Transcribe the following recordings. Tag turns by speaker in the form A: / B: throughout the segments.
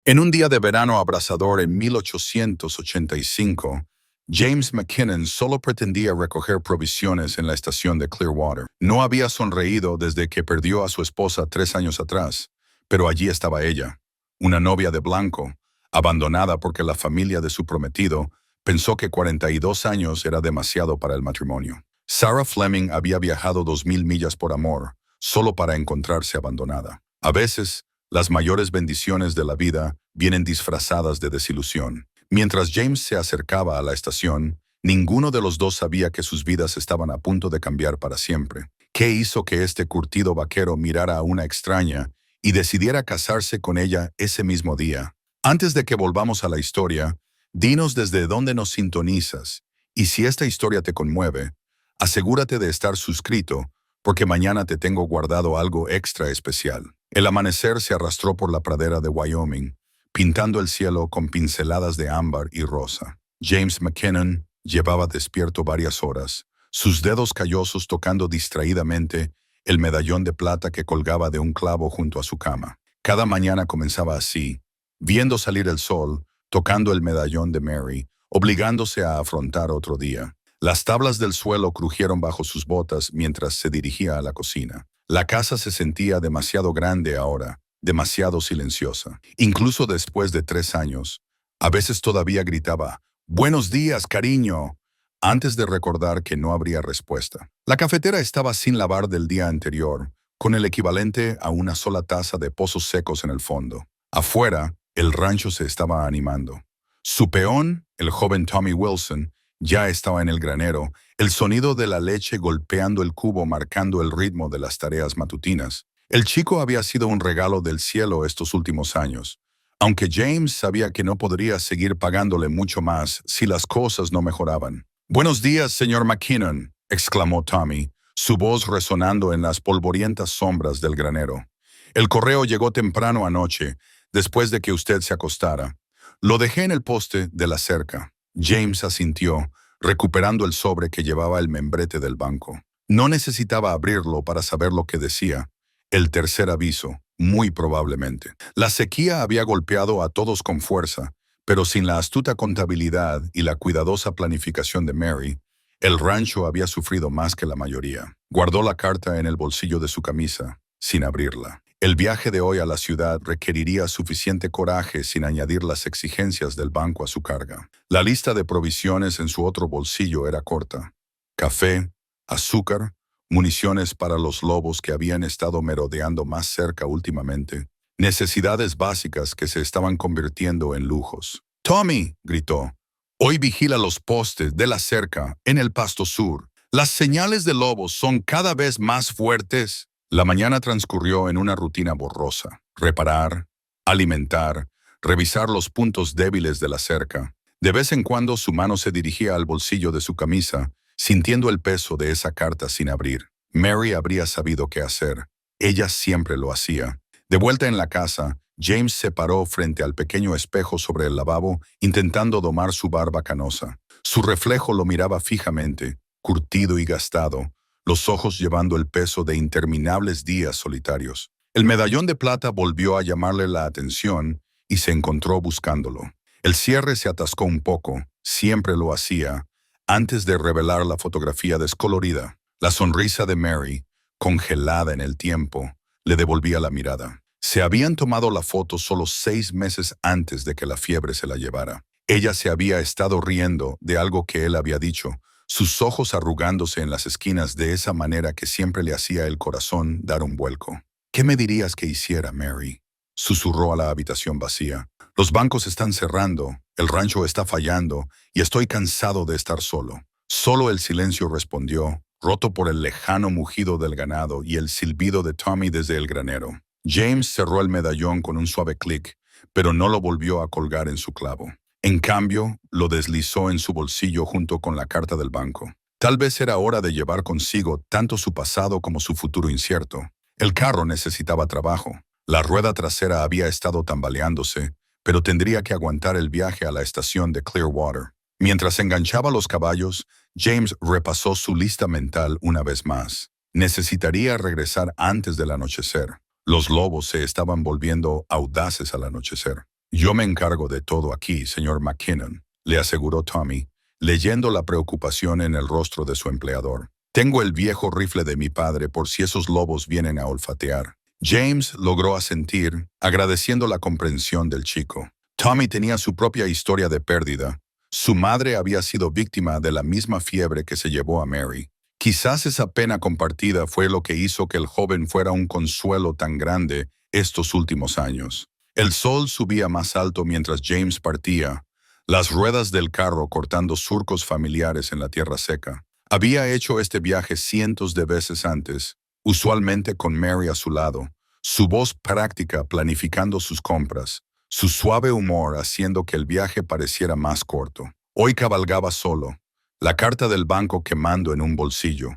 A: En un día de verano abrasador en 1885, James McKinnon solo pretendía recoger provisiones en la estación de Clearwater. No había sonreído desde que perdió a su esposa 3 años atrás, pero allí estaba ella, una novia de blanco, abandonada porque la familia de su prometido pensó que 42 años era demasiado para el matrimonio. Sarah Fleming había viajado 2000 millas por amor, solo para encontrarse abandonada. A veces, las mayores bendiciones de la vida vienen disfrazadas de desilusión. Mientras James se acercaba a la estación, ninguno de los dos sabía que sus vidas estaban a punto de cambiar para siempre. ¿Qué hizo que este curtido vaquero mirara a una extraña y decidiera casarse con ella ese mismo día? Antes de que volvamos a la historia, dinos desde dónde nos sintonizas, y si esta historia te conmueve, asegúrate de estar suscrito, porque mañana te tengo guardado algo extra especial. El amanecer se arrastró por la pradera de Wyoming, pintando el cielo con pinceladas de ámbar y rosa. James McKinnon llevaba despierto varias horas, sus dedos callosos tocando distraídamente el medallón de plata que colgaba de un clavo junto a su cama. Cada mañana comenzaba así, viendo salir el sol, tocando el medallón de Mary, obligándose a afrontar otro día. Las tablas del suelo crujieron bajo sus botas mientras se dirigía a la cocina. La casa se sentía demasiado grande ahora, demasiado silenciosa. Incluso después de 3 años, a veces todavía gritaba, «¡Buenos días, cariño!», antes de recordar que no habría respuesta. La cafetera estaba sin lavar del día anterior, con el equivalente a una sola taza de pozos secos en el fondo. Afuera, el rancho se estaba animando. Su peón, el joven Tommy Wilson, ya estaba en el granero, el sonido de la leche golpeando el cubo marcando el ritmo de las tareas matutinas. El chico había sido un regalo del cielo estos últimos años, aunque James sabía que no podría seguir pagándole mucho más si las cosas no mejoraban. «Buenos días, señor McKinnon», exclamó Tommy, su voz resonando en las polvorientas sombras del granero. «El correo llegó temprano anoche, después de que usted se acostara. Lo dejé en el poste de la cerca». James asintió, recuperando el sobre que llevaba el membrete del banco. No necesitaba abrirlo para saber lo que decía. El tercer aviso, muy probablemente. La sequía había golpeado a todos con fuerza, pero sin la astuta contabilidad y la cuidadosa planificación de Mary, el rancho había sufrido más que la mayoría. Guardó la carta en el bolsillo de su camisa, sin abrirla. El viaje de hoy a la ciudad requeriría suficiente coraje sin añadir las exigencias del banco a su carga. La lista de provisiones en su otro bolsillo era corta. Café, azúcar, municiones para los lobos que habían estado merodeando más cerca últimamente. Necesidades básicas que se estaban convirtiendo en lujos. «Tommy», gritó, «hoy vigila los postes de la cerca en el pasto sur. Las señales de lobos son cada vez más fuertes». La mañana transcurrió en una rutina borrosa. Reparar, alimentar, revisar los puntos débiles de la cerca. De vez en cuando su mano se dirigía al bolsillo de su camisa, sintiendo el peso de esa carta sin abrir. Mary habría sabido qué hacer. Ella siempre lo hacía. De vuelta en la casa, James se paró frente al pequeño espejo sobre el lavabo, intentando domar su barba canosa. Su reflejo lo miraba fijamente, curtido y gastado, los ojos llevando el peso de interminables días solitarios. El medallón de plata volvió a llamarle la atención y se encontró buscándolo. El cierre se atascó un poco, siempre lo hacía, antes de revelar la fotografía descolorida. La sonrisa de Mary, congelada en el tiempo, le devolvía la mirada. Se habían tomado la foto solo 6 meses antes de que la fiebre se la llevara. Ella se había estado riendo de algo que él había dicho, sus ojos arrugándose en las esquinas de esa manera que siempre le hacía el corazón dar un vuelco. «¿Qué me dirías que hiciera, Mary?», susurró a la habitación vacía. «Los bancos están cerrando, el rancho está fallando y estoy cansado de estar solo». Solo el silencio respondió, roto por el lejano mugido del ganado y el silbido de Tommy desde el granero. James cerró el medallón con un suave clic, pero no lo volvió a colgar en su clavo. En cambio, lo deslizó en su bolsillo junto con la carta del banco. Tal vez era hora de llevar consigo tanto su pasado como su futuro incierto. El carro necesitaba trabajo. La rueda trasera había estado tambaleándose, pero tendría que aguantar el viaje a la estación de Clearwater. Mientras enganchaba los caballos, James repasó su lista mental una vez más. Necesitaría regresar antes del anochecer. Los lobos se estaban volviendo audaces al anochecer. Yo me encargo de todo aquí, señor McKinnon, le aseguró Tommy, leyendo la preocupación en el rostro de su empleador. Tengo el viejo rifle de mi padre por si esos lobos vienen a olfatear. James logró asentir, agradeciendo la comprensión del chico. Tommy tenía su propia historia de pérdida. Su madre había sido víctima de la misma fiebre que se llevó a Mary. Quizás esa pena compartida fue lo que hizo que el joven fuera un consuelo tan grande estos últimos años. El sol subía más alto mientras James partía, las ruedas del carro cortando surcos familiares en la tierra seca. Había hecho este viaje cientos de veces antes, usualmente con Mary a su lado, su voz práctica planificando sus compras, su suave humor haciendo que el viaje pareciera más corto. Hoy cabalgaba solo, la carta del banco quemando en un bolsillo,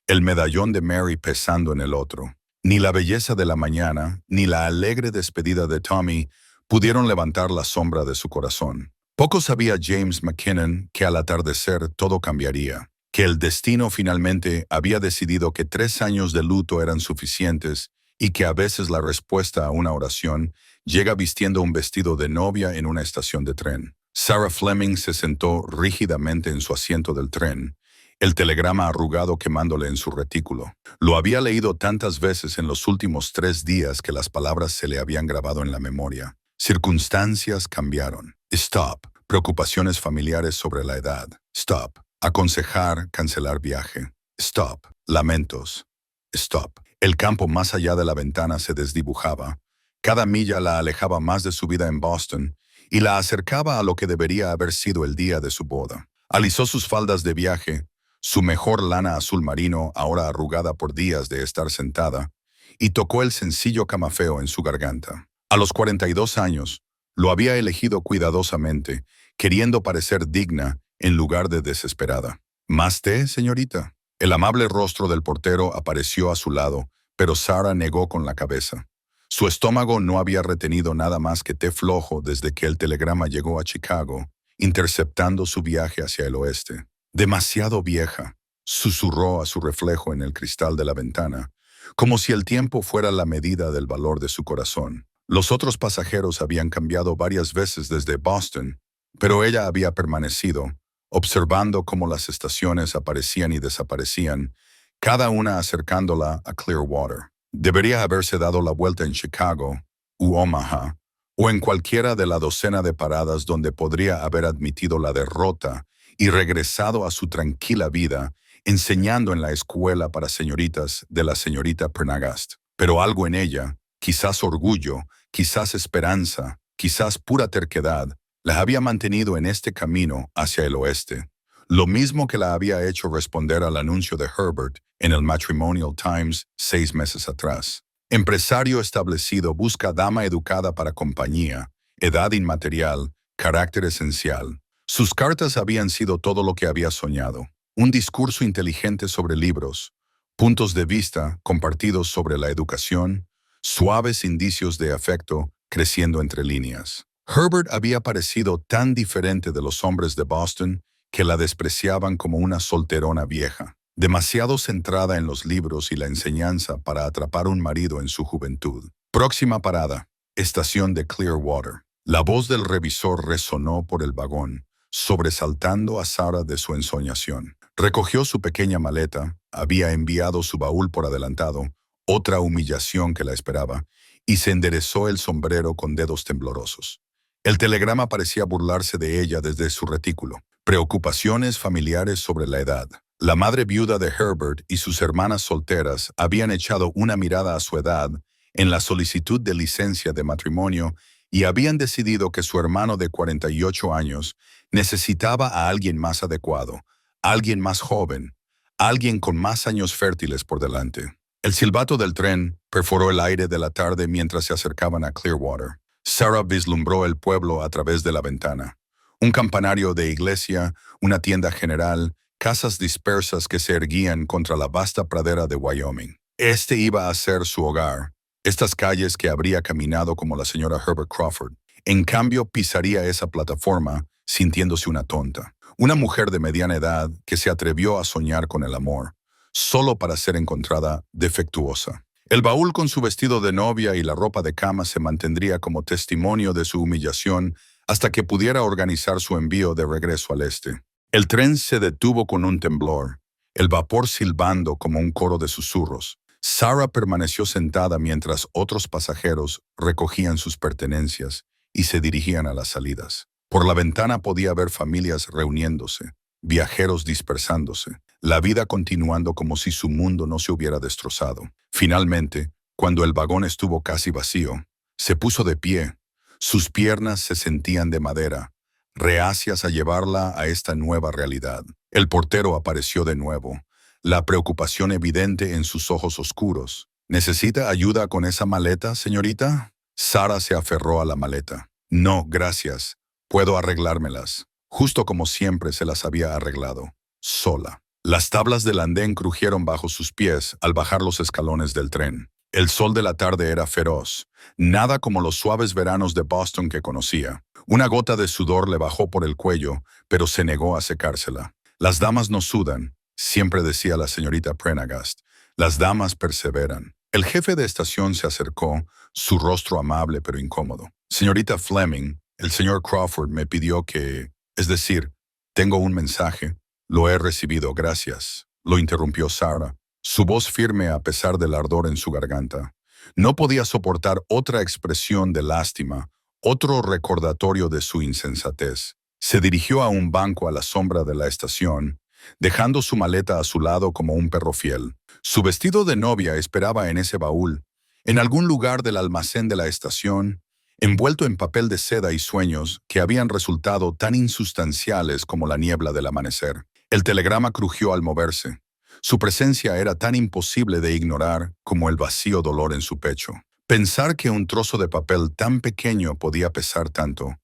A: el medallón de Mary pesando en el otro. Ni la belleza de la mañana, ni la alegre despedida de Tommy pudieron levantar la sombra de su corazón. Poco sabía James McKinnon que al atardecer todo cambiaría, que el destino finalmente había decidido que 3 años de luto eran suficientes y que a veces la respuesta a una oración llega vistiendo un vestido de novia en una estación de tren. Sarah Fleming se sentó rígidamente en su asiento del tren, el telegrama arrugado quemándole en su retículo. Lo había leído tantas veces en los últimos 3 días que las palabras se le habían grabado en la memoria. Circunstancias cambiaron. Stop. Preocupaciones familiares sobre la edad. Stop. Aconsejar cancelar viaje. Stop. Lamentos. Stop. El campo más allá de la ventana se desdibujaba. Cada milla la alejaba más de su vida en Boston y la acercaba a lo que debería haber sido el día de su boda. Alisó sus faldas de viaje, su mejor lana azul marino ahora arrugada por días de estar sentada, y tocó el sencillo camafeo en su garganta. A los 42 años, lo había elegido cuidadosamente, queriendo parecer digna en lugar de desesperada. ¿Más té, señorita? El amable rostro del portero apareció a su lado, pero Sarah negó con la cabeza. Su estómago no había retenido nada más que té flojo desde que el telegrama llegó a Chicago, interceptando su viaje hacia el oeste. Demasiado vieja, susurró a su reflejo en el cristal de la ventana, como si el tiempo fuera la medida del valor de su corazón. Los otros pasajeros habían cambiado varias veces desde Boston, pero ella había permanecido, observando cómo las estaciones aparecían y desaparecían, cada una acercándola a Clearwater. Debería haberse dado la vuelta en Chicago, u Omaha, o en cualquiera de la docena de paradas donde podría haber admitido la derrota y regresado a su tranquila vida, enseñando en la escuela para señoritas de la señorita Prendergast. Pero algo en ella, quizás orgullo, quizás esperanza, quizás pura terquedad, la había mantenido en este camino hacia el oeste. Lo mismo que la había hecho responder al anuncio de Herbert en el Matrimonial Times 6 meses atrás. Empresario establecido busca dama educada para compañía, edad inmaterial, carácter esencial. Sus cartas habían sido todo lo que había soñado. Un discurso inteligente sobre libros, puntos de vista compartidos sobre la educación, suaves indicios de afecto creciendo entre líneas. Herbert había parecido tan diferente de los hombres de Boston que la despreciaban como una solterona vieja, demasiado centrada en los libros y la enseñanza para atrapar un marido en su juventud. Próxima parada, estación de Clearwater. La voz del revisor resonó por el vagón, sobresaltando a Sarah de su ensoñación. Recogió su pequeña maleta, había enviado su baúl por adelantado, otra humillación que la esperaba, y se enderezó el sombrero con dedos temblorosos. El telegrama parecía burlarse de ella desde su retículo. Preocupaciones familiares sobre la edad. La madre viuda de Herbert y sus hermanas solteras habían echado una mirada a su edad en la solicitud de licencia de matrimonio y habían decidido que su hermano de 48 años necesitaba a alguien más adecuado, alguien más joven, alguien con más años fértiles por delante. El silbato del tren perforó el aire de la tarde mientras se acercaban a Clearwater. Sarah vislumbró el pueblo a través de la ventana. Un campanario de iglesia, una tienda general, casas dispersas que se erguían contra la vasta pradera de Wyoming. Este iba a ser su hogar, estas calles que habría caminado como la señora Herbert Crawford. En cambio, pisaría esa plataforma sintiéndose una tonta. Una mujer de mediana edad que se atrevió a soñar con el amor, solo para ser encontrada defectuosa. El baúl con su vestido de novia y la ropa de cama se mantendría como testimonio de su humillación hasta que pudiera organizar su envío de regreso al este. El tren se detuvo con un temblor, el vapor silbando como un coro de susurros. Sarah permaneció sentada mientras otros pasajeros recogían sus pertenencias y se dirigían a las salidas. Por la ventana podía ver familias reuniéndose, viajeros dispersándose, la vida continuando como si su mundo no se hubiera destrozado. Finalmente, cuando el vagón estuvo casi vacío, se puso de pie. Sus piernas se sentían de madera, reacias a llevarla a esta nueva realidad. El portero apareció de nuevo, la preocupación evidente en sus ojos oscuros. ¿Necesita ayuda con esa maleta, señorita? Sarah se aferró a la maleta. No, gracias. Puedo arreglármelas. Justo como siempre se las había arreglado, sola. Las tablas del andén crujieron bajo sus pies al bajar los escalones del tren. El sol de la tarde era feroz, nada como los suaves veranos de Boston que conocía. Una gota de sudor le bajó por el cuello, pero se negó a secársela. Las damas no sudan, siempre decía la señorita Prendergast. Las damas perseveran. El jefe de estación se acercó, su rostro amable pero incómodo. Señorita Fleming, el señor Crawford me pidió que... Es decir, tengo un mensaje. Lo he recibido, gracias. Lo interrumpió Sarah, su voz firme a pesar del ardor en su garganta. No podía soportar otra expresión de lástima, otro recordatorio de su insensatez. Se dirigió a un banco a la sombra de la estación, dejando su maleta a su lado como un perro fiel. Su vestido de novia esperaba en ese baúl, en algún lugar del almacén de la estación, envuelto en papel de seda y sueños que habían resultado tan insustanciales como la niebla del amanecer. El telegrama crujió al moverse. Su presencia era tan imposible de ignorar como el vacío dolor en su pecho. Pensar que un trozo de papel tan pequeño podía pesar tanto,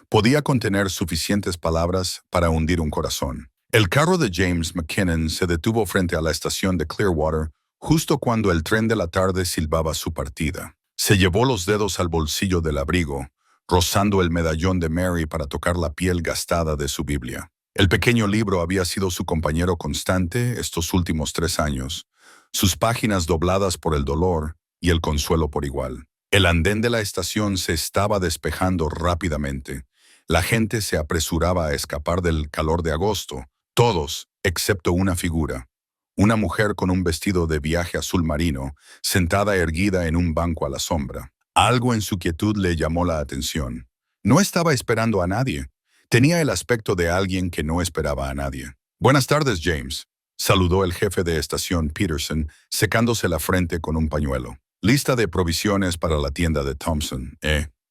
A: podía contener suficientes palabras para hundir un corazón. El carro de James McKinnon se detuvo frente a la estación de Clearwater justo cuando el tren de la tarde silbaba su partida. Se llevó los dedos al bolsillo del abrigo, rozando el medallón de Mary para tocar la piel gastada de su Biblia. El pequeño libro había sido su compañero constante estos últimos 3 años, sus páginas dobladas por el dolor y el consuelo por igual. El andén de la estación se estaba despejando rápidamente. La gente se apresuraba a escapar del calor de agosto, todos, excepto una figura. Una mujer con un vestido de viaje azul marino, sentada erguida en un banco a la sombra. Algo en su quietud le llamó la atención. No estaba esperando a nadie. Tenía el aspecto de alguien que no esperaba a nadie. «Buenas tardes, James», saludó el jefe de estación Peterson, secándose la frente con un pañuelo. «Lista de provisiones para la tienda de Thompson,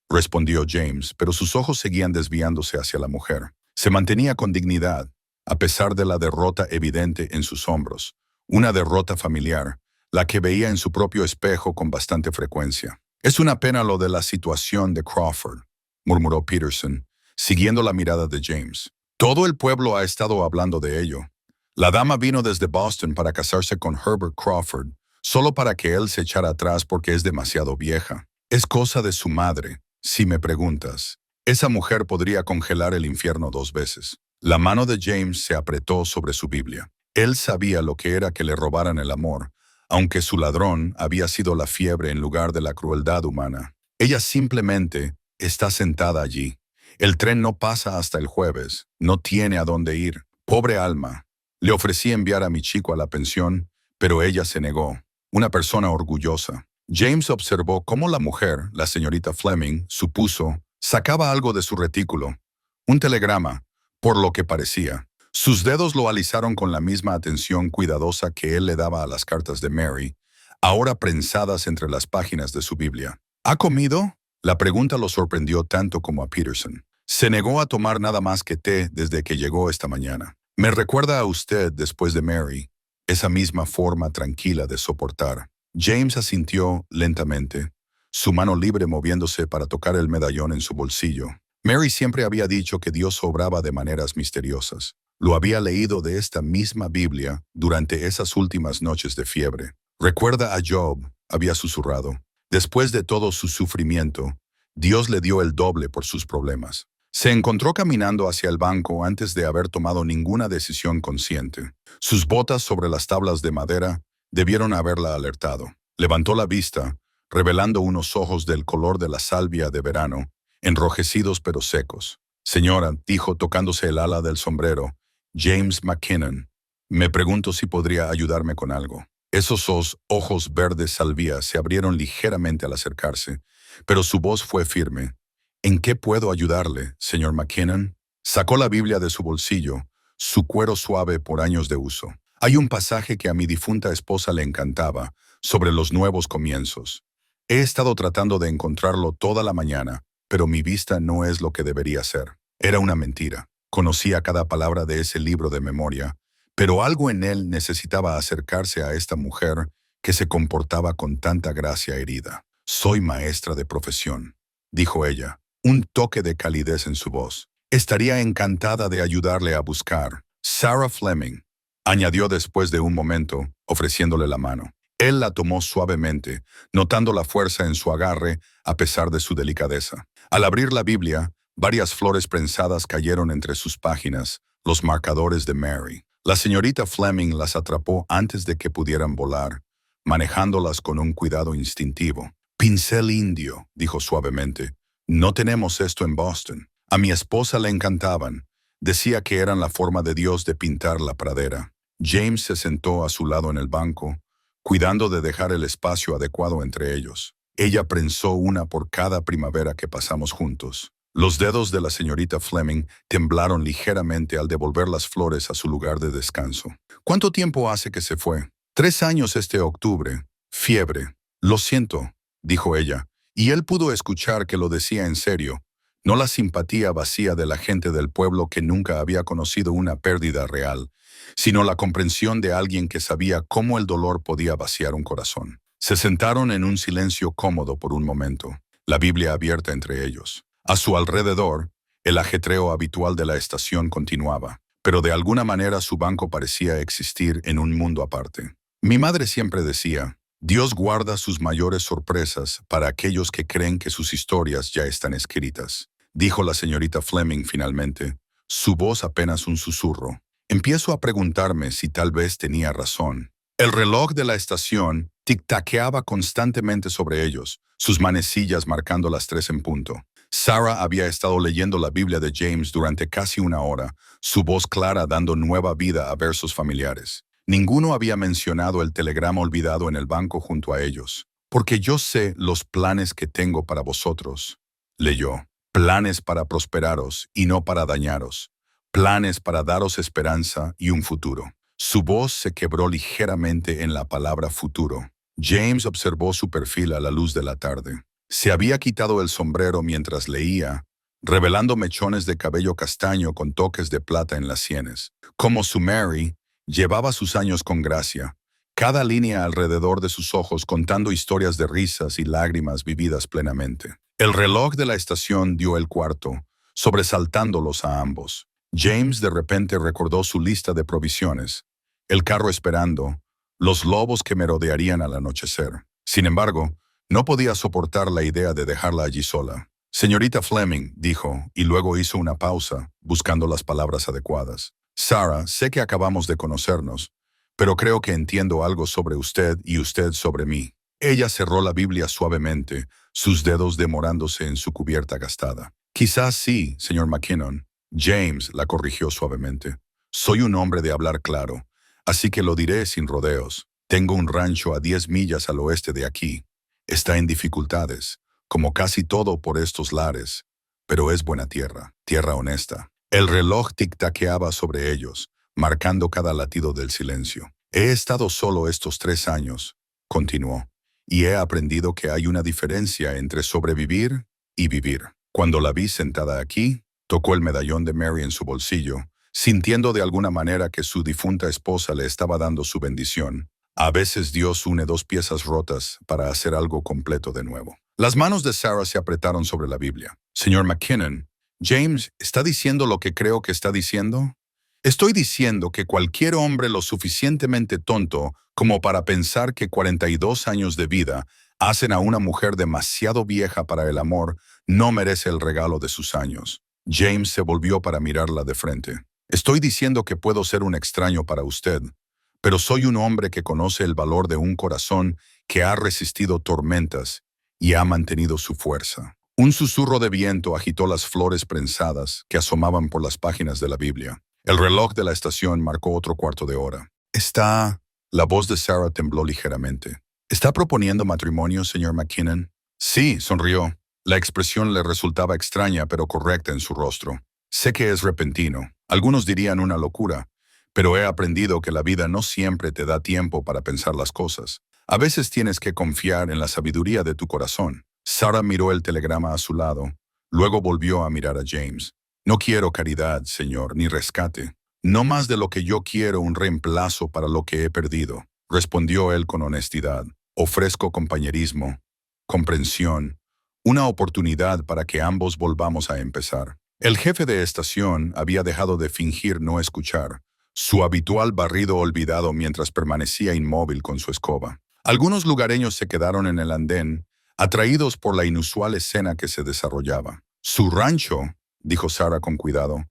A: respondió James, pero sus ojos seguían desviándose hacia la mujer. Se mantenía con dignidad, a pesar de la derrota evidente en sus hombros, una derrota familiar, la que veía en su propio espejo con bastante frecuencia. «Es una pena lo de la situación de Crawford», murmuró Peterson, siguiendo la mirada de James. «Todo el pueblo ha estado hablando de ello. La dama vino desde Boston para casarse con Herbert Crawford, solo para que él se echara atrás porque es demasiado vieja. Es cosa de su madre, si me preguntas. Esa mujer podría congelar el infierno 2 veces». La mano de James se apretó sobre su Biblia. Él sabía lo que era que le robaran el amor, aunque su ladrón había sido la fiebre en lugar de la crueldad humana. Ella simplemente está sentada allí. El tren no pasa hasta el jueves. No tiene a dónde ir. Pobre alma. Le ofrecí enviar a mi chico a la pensión, pero ella se negó. Una persona orgullosa. James observó cómo la mujer, la señorita Fleming, supuso, sacaba algo de su retículo. Un telegrama, por lo que parecía. Sus dedos lo alisaron con la misma atención cuidadosa que él le daba a las cartas de Mary, ahora prensadas entre las páginas de su Biblia. ¿Ha comido? La pregunta lo sorprendió tanto como a Peterson. Se negó a tomar nada más que té desde que llegó esta mañana. Me recuerda a usted después de Mary, esa misma forma tranquila de soportar. James asintió lentamente, su mano libre moviéndose para tocar el medallón en su bolsillo. Mary siempre había dicho que Dios obraba de maneras misteriosas. Lo había leído de esta misma Biblia durante esas últimas noches de fiebre. «Recuerda a Job», había susurrado. Después de todo su sufrimiento, Dios le dio el doble por sus problemas. Se encontró caminando hacia el banco antes de haber tomado ninguna decisión consciente. Sus botas sobre las tablas de madera debieron haberla alertado. Levantó la vista, revelando unos ojos del color de la salvia de verano, enrojecidos pero secos. Señora, dijo tocándose el ala del sombrero, James McKinnon, me pregunto si podría ayudarme con algo. Esos ojos verdes salvia se abrieron ligeramente al acercarse, pero su voz fue firme. ¿En qué puedo ayudarle, señor McKinnon? Sacó la Biblia de su bolsillo, su cuero suave por años de uso. Hay un pasaje que a mi difunta esposa le encantaba, sobre los nuevos comienzos. He estado tratando de encontrarlo toda la mañana, pero mi vista no es lo que debería ser. Era una mentira. Conocía cada palabra de ese libro de memoria, pero algo en él necesitaba acercarse a esta mujer que se comportaba con tanta gracia herida. Soy maestra de profesión, dijo ella, un toque de calidez en su voz. Estaría encantada de ayudarle a buscar. Sarah Fleming, añadió después de un momento, ofreciéndole la mano. Él la tomó suavemente, notando la fuerza en su agarre a pesar de su delicadeza. Al abrir la Biblia, varias flores prensadas cayeron entre sus páginas, los marcadores de Mary. La señorita Fleming las atrapó antes de que pudieran volar, manejándolas con un cuidado instintivo. Pincel indio, dijo suavemente. No tenemos esto en Boston. A mi esposa le encantaban. Decía que eran la forma de Dios de pintar la pradera. James se sentó a su lado en el banco, cuidando de dejar el espacio adecuado entre ellos. Ella prensó una por cada primavera que pasamos juntos. Los dedos de la señorita Fleming temblaron ligeramente al devolver las flores a su lugar de descanso. ¿Cuánto tiempo hace que se fue? 3 años este octubre. Fiebre. Lo siento, dijo ella, y él pudo escuchar que lo decía en serio, no la simpatía vacía de la gente del pueblo que nunca había conocido una pérdida real, sino la comprensión de alguien que sabía cómo el dolor podía vaciar un corazón. Se sentaron en un silencio cómodo por un momento, la Biblia abierta entre ellos. A su alrededor, el ajetreo habitual de la estación continuaba, pero de alguna manera su banco parecía existir en un mundo aparte. Mi madre siempre decía, Dios guarda sus mayores sorpresas para aquellos que creen que sus historias ya están escritas, dijo la señorita Fleming finalmente, su voz apenas un susurro. Empiezo a preguntarme si tal vez tenía razón. El reloj de la estación tic-taqueaba constantemente sobre ellos, sus manecillas marcando las 3 en punto. Sarah había estado leyendo la Biblia de James durante casi 1 hora, su voz clara dando nueva vida a versos familiares. Ninguno había mencionado el telegrama olvidado en el banco junto a ellos. Porque yo sé los planes que tengo para vosotros, leyó. Planes para prosperaros y no para dañaros. Planes para daros esperanza y un futuro. Su voz se quebró ligeramente en la palabra futuro. James observó su perfil a la luz de la tarde. Se había quitado el sombrero mientras leía, revelando mechones de cabello castaño con toques de plata en las sienes. Como su Mary, llevaba sus años con gracia, cada línea alrededor de sus ojos contando historias de risas y lágrimas vividas plenamente. El reloj de la estación dio el cuarto, sobresaltándolos a ambos. James de repente recordó su lista de provisiones, el carro esperando, los lobos que merodearían al anochecer. Sin embargo, no podía soportar la idea de dejarla allí sola. Señorita Fleming, dijo, y luego hizo una pausa, buscando las palabras adecuadas. Sarah, sé que acabamos de conocernos, pero creo que entiendo algo sobre usted y usted sobre mí. Ella cerró la Biblia suavemente, sus dedos demorándose en su cubierta gastada. Quizás sí, señor McKinnon. James la corrigió suavemente. Soy un hombre de hablar claro, así que lo diré sin rodeos. Tengo un rancho a 10 millas al oeste de aquí. Está en dificultades, como casi todo por estos lares, pero es buena tierra, tierra honesta. El reloj tic-taqueaba sobre ellos, marcando cada latido del silencio. He estado solo estos 3 años, continuó, y he aprendido que hay una diferencia entre sobrevivir y vivir. Cuando la vi sentada aquí, tocó el medallón de Mary en su bolsillo, sintiendo de alguna manera que su difunta esposa le estaba dando su bendición. A veces Dios une 2 piezas rotas para hacer algo completo de nuevo. Las manos de Sarah se apretaron sobre la Biblia. Señor McKinnon, James, ¿está diciendo lo que creo que está diciendo? Estoy diciendo que cualquier hombre lo suficientemente tonto como para pensar que 42 años de vida hacen a una mujer demasiado vieja para el amor no merece el regalo de sus años. James se volvió para mirarla de frente. Estoy diciendo que puedo ser un extraño para usted, pero soy un hombre que conoce el valor de un corazón que ha resistido tormentas y ha mantenido su fuerza. Un susurro de viento agitó las flores prensadas que asomaban por las páginas de la Biblia. El reloj de la estación marcó otro cuarto de hora. ¿Está...? La voz de Sarah tembló ligeramente. ¿Está proponiendo matrimonio, señor McKinnon? Sí, sonrió. La expresión le resultaba extraña pero correcta en su rostro. Sé que es repentino. Algunos dirían una locura, pero he aprendido que la vida no siempre te da tiempo para pensar las cosas. A veces tienes que confiar en la sabiduría de tu corazón. Sarah miró el telegrama a su lado. Luego volvió a mirar a James. No quiero caridad, señor, ni rescate. No más de lo que yo quiero un reemplazo para lo que he perdido, respondió él con honestidad. Ofrezco compañerismo, comprensión, una oportunidad para que ambos volvamos a empezar. El jefe de estación había dejado de fingir no escuchar, su habitual barrido olvidado mientras permanecía inmóvil con su escoba. Algunos lugareños se quedaron en el andén, atraídos por la inusual escena que se desarrollaba. Su rancho, dijo Sarah con cuidado,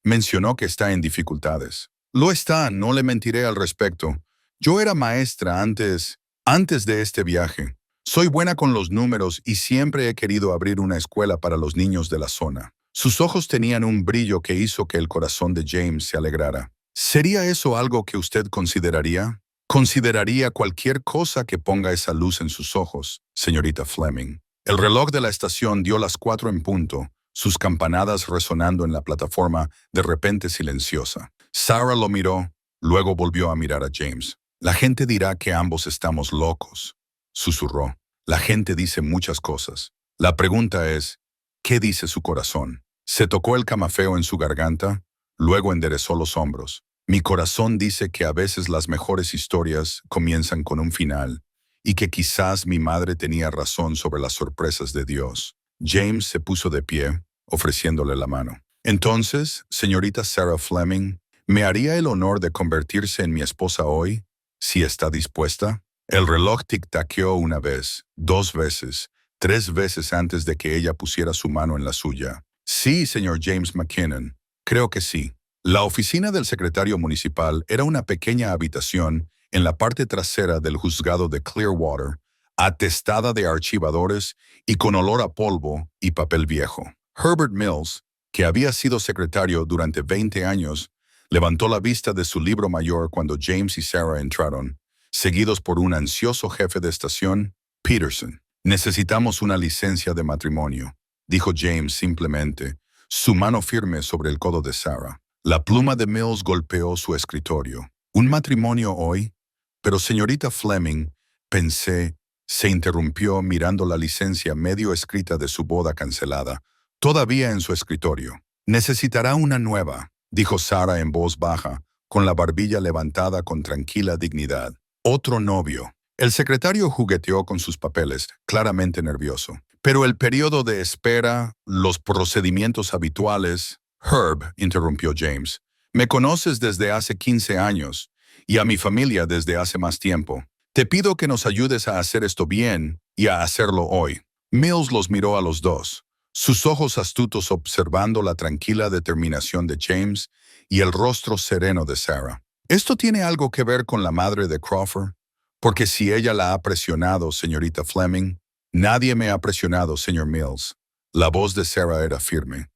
A: mencionó que está en dificultades. Lo está, no le mentiré al respecto. Yo era maestra antes de este viaje. Soy buena con los números y siempre he querido abrir una escuela para los niños de la zona. Sus ojos tenían un brillo que hizo que el corazón de James se alegrara. ¿Sería eso algo que usted consideraría? Consideraría cualquier cosa que ponga esa luz en sus ojos, señorita Fleming. El reloj de la estación dio las 4 en punto, sus campanadas resonando en la plataforma de repente silenciosa. Sarah lo miró, luego volvió a mirar a James. La gente dirá que ambos estamos locos, susurró. La gente dice muchas cosas. La pregunta es, ¿qué dice su corazón? Se tocó el camafeo en su garganta, luego enderezó los hombros. Mi corazón dice que a veces las mejores historias comienzan con un final, y que quizás mi madre tenía razón sobre las sorpresas de Dios. James se puso de pie, ofreciéndole la mano. Entonces, señorita Sarah Fleming, ¿me haría el honor de convertirse en mi esposa hoy, si está dispuesta? El reloj tic-taqueó una vez, 2 veces, 3 veces antes de que ella pusiera su mano en la suya. Sí, señor James McKinnon, creo que sí. La oficina del secretario municipal era una pequeña habitación en la parte trasera del juzgado de Clearwater, atestada de archivadores y con olor a polvo y papel viejo. Herbert Mills, que había sido secretario durante 20 años, levantó la vista de su libro mayor cuando James y Sarah entraron, seguidos por un ansioso jefe de estación, Peterson. Necesitamos una licencia de matrimonio, dijo James simplemente, su mano firme sobre el codo de Sarah. La pluma de Mills golpeó su escritorio. ¿Un matrimonio hoy? Pero señorita Fleming, pensé, se interrumpió mirando la licencia medio escrita de su boda cancelada, todavía en su escritorio. Necesitará una nueva, dijo Sarah en voz baja, con la barbilla levantada con tranquila dignidad. Otro novio. El secretario jugueteó con sus papeles, claramente nervioso. Pero el periodo de espera, los procedimientos habituales... Herb, interrumpió James, me conoces desde hace 15 años, y a mi familia desde hace más tiempo. Te pido que nos ayudes a hacer esto bien y a hacerlo hoy. Mills los miró a los dos, sus ojos astutos observando la tranquila determinación de James y el rostro sereno de Sarah. ¿Esto tiene algo que ver con la madre de Crawford? Porque si ella la ha presionado, señorita Fleming, nadie me ha presionado, señor Mills. La voz de Sarah era firme.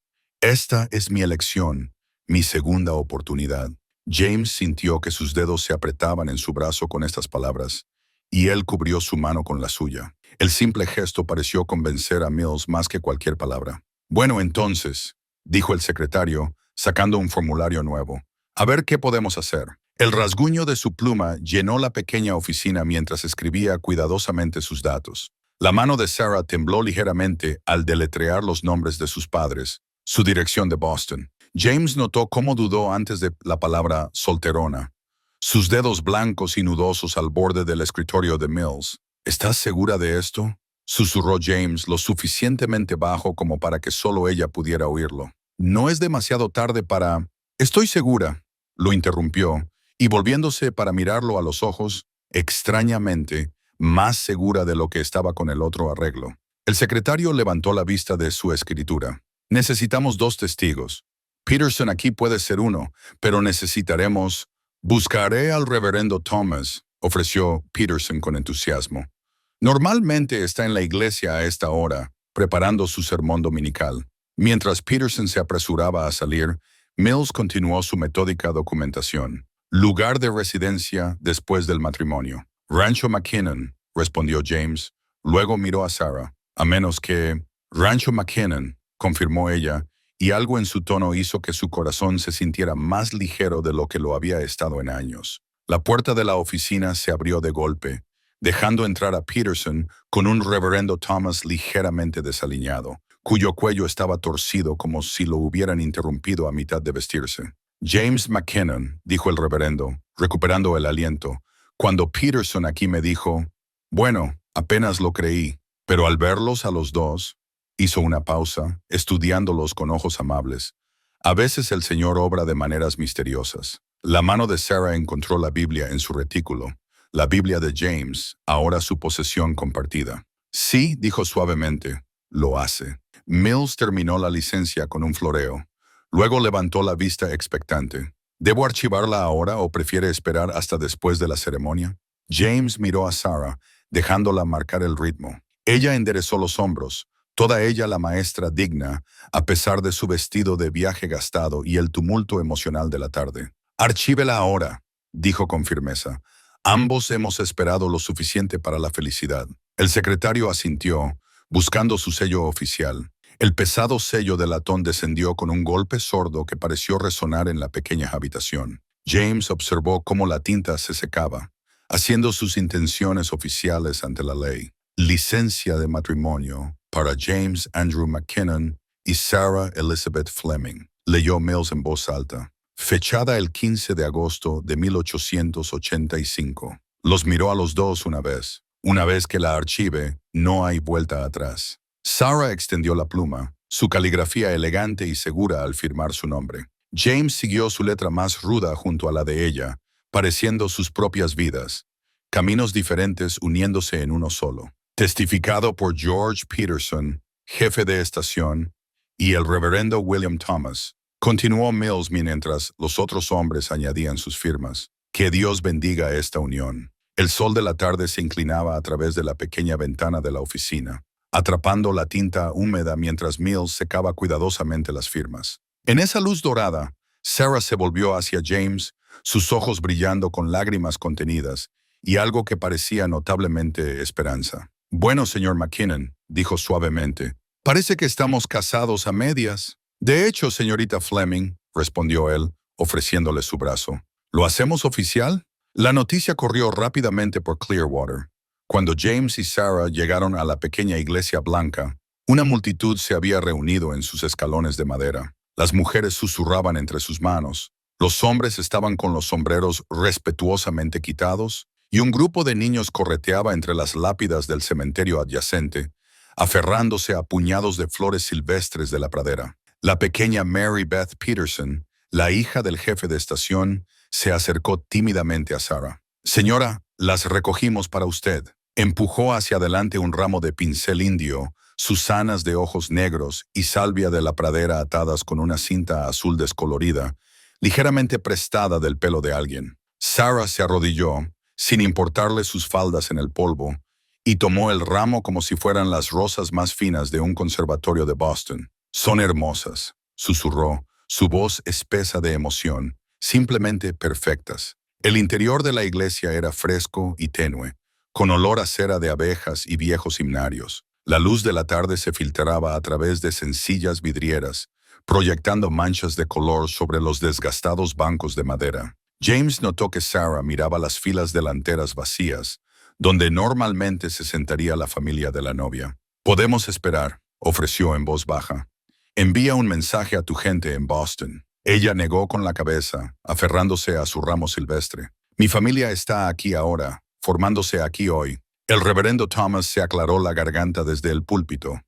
A: Esta es mi elección, mi segunda oportunidad. James sintió que sus dedos se apretaban en su brazo con estas palabras, y él cubrió su mano con la suya. El simple gesto pareció convencer a Mills más que cualquier palabra. Bueno, entonces, dijo el secretario, sacando un formulario nuevo. A ver qué podemos hacer. El rasguño de su pluma llenó la pequeña oficina mientras escribía cuidadosamente sus datos. La mano de Sarah tembló ligeramente al deletrear los nombres de sus padres, su dirección de Boston. James notó cómo dudó antes de la palabra solterona, sus dedos blancos y nudosos al borde del escritorio de Mills. ¿Estás segura de esto?, susurró James lo suficientemente bajo como para que solo ella pudiera oírlo. No es demasiado tarde para... Estoy segura, lo interrumpió, y volviéndose para mirarlo a los ojos, extrañamente, más segura de lo que estaba con el otro arreglo. El secretario levantó la vista de su escritura. Necesitamos 2 testigos. Peterson aquí puede ser uno, pero necesitaremos... Buscaré al reverendo Thomas, ofreció Peterson con entusiasmo. Normalmente está en la iglesia a esta hora, preparando su sermón dominical. Mientras Peterson se apresuraba a salir, Mills continuó su metódica documentación. Lugar de residencia después del matrimonio. Rancho McKinnon, respondió James. Luego miró a Sarah. A menos que... Rancho McKinnon, confirmó ella, y algo en su tono hizo que su corazón se sintiera más ligero de lo que lo había estado en años. La puerta de la oficina se abrió de golpe, dejando entrar a Peterson con un reverendo Thomas ligeramente desaliñado, cuyo cuello estaba torcido como si lo hubieran interrumpido a mitad de vestirse. James McKinnon, dijo el reverendo, recuperando el aliento, cuando Peterson aquí me dijo, bueno, apenas lo creí, pero al verlos a los dos, hizo una pausa, estudiándolos con ojos amables. A veces el Señor obra de maneras misteriosas. La mano de Sarah encontró la Biblia en su retículo, la Biblia de James, ahora su posesión compartida. Sí, dijo suavemente, lo hace. Mills terminó la licencia con un floreo. Luego levantó la vista expectante. ¿Debo archivarla ahora o prefiere esperar hasta después de la ceremonia? James miró a Sarah, dejándola marcar el ritmo. Ella enderezó los hombros, toda ella la maestra digna, a pesar de su vestido de viaje gastado y el tumulto emocional de la tarde. Archívela ahora, dijo con firmeza. Ambos hemos esperado lo suficiente para la felicidad. El secretario asintió, buscando su sello oficial. El pesado sello de latón descendió con un golpe sordo que pareció resonar en la pequeña habitación. James observó cómo la tinta se secaba, haciendo sus intenciones oficiales ante la ley. Licencia de matrimonio para James Andrew McKinnon y Sarah Elizabeth Fleming, leyó Mills en voz alta. Fechada el 15 de agosto de 1885. Los miró a los dos una vez. Una vez que la archive, no hay vuelta atrás. Sarah extendió la pluma, su caligrafía elegante y segura al firmar su nombre. James siguió su letra más ruda junto a la de ella, pareciendo sus propias vidas, caminos diferentes uniéndose en uno solo. Testificado por George Peterson, jefe de estación, y el reverendo William Thomas. Continuó Mills mientras los otros hombres añadían sus firmas. Que Dios bendiga esta unión. El sol de la tarde se inclinaba a través de la pequeña ventana de la oficina, atrapando la tinta húmeda mientras Mills secaba cuidadosamente las firmas. En esa luz dorada, Sarah se volvió hacia James, sus ojos brillando con lágrimas contenidas y algo que parecía notablemente esperanza. Bueno, señor McKinnon, dijo suavemente, parece que estamos casados a medias. De hecho, señorita Fleming, respondió él, ofreciéndole su brazo. ¿Lo hacemos oficial? La noticia corrió rápidamente por Clearwater. Cuando James y Sarah llegaron a la pequeña iglesia blanca, una multitud se había reunido en sus escalones de madera. Las mujeres susurraban entre sus manos. Los hombres estaban con los sombreros respetuosamente quitados y un grupo de niños correteaba entre las lápidas del cementerio adyacente, aferrándose a puñados de flores silvestres de la pradera. La pequeña Mary Beth Peterson, la hija del jefe de estación, se acercó tímidamente a Sarah. Señora, las recogimos para usted. Empujó hacia adelante un ramo de pincel indio, susanas de ojos negros y salvia de la pradera atadas con una cinta azul descolorida, ligeramente prestada del pelo de alguien. Sarah se arrodilló, sin importarle sus faldas en el polvo, y tomó el ramo como si fueran las rosas más finas de un conservatorio de Boston. Son hermosas, susurró, su voz espesa de emoción, simplemente perfectas. El interior de la iglesia era fresco y tenue, con olor a cera de abejas y viejos himnarios. La luz de la tarde se filtraba a través de sencillas vidrieras, proyectando manchas de color sobre los desgastados bancos de madera. James notó que Sarah miraba las filas delanteras vacías, donde normalmente se sentaría la familia de la novia. Podemos esperar, ofreció en voz baja. Envía un mensaje a tu gente en Boston. Ella negó con la cabeza, aferrándose a su ramo silvestre. Mi familia está aquí ahora, formándose aquí hoy. El reverendo Thomas se aclaró la garganta desde el púlpito.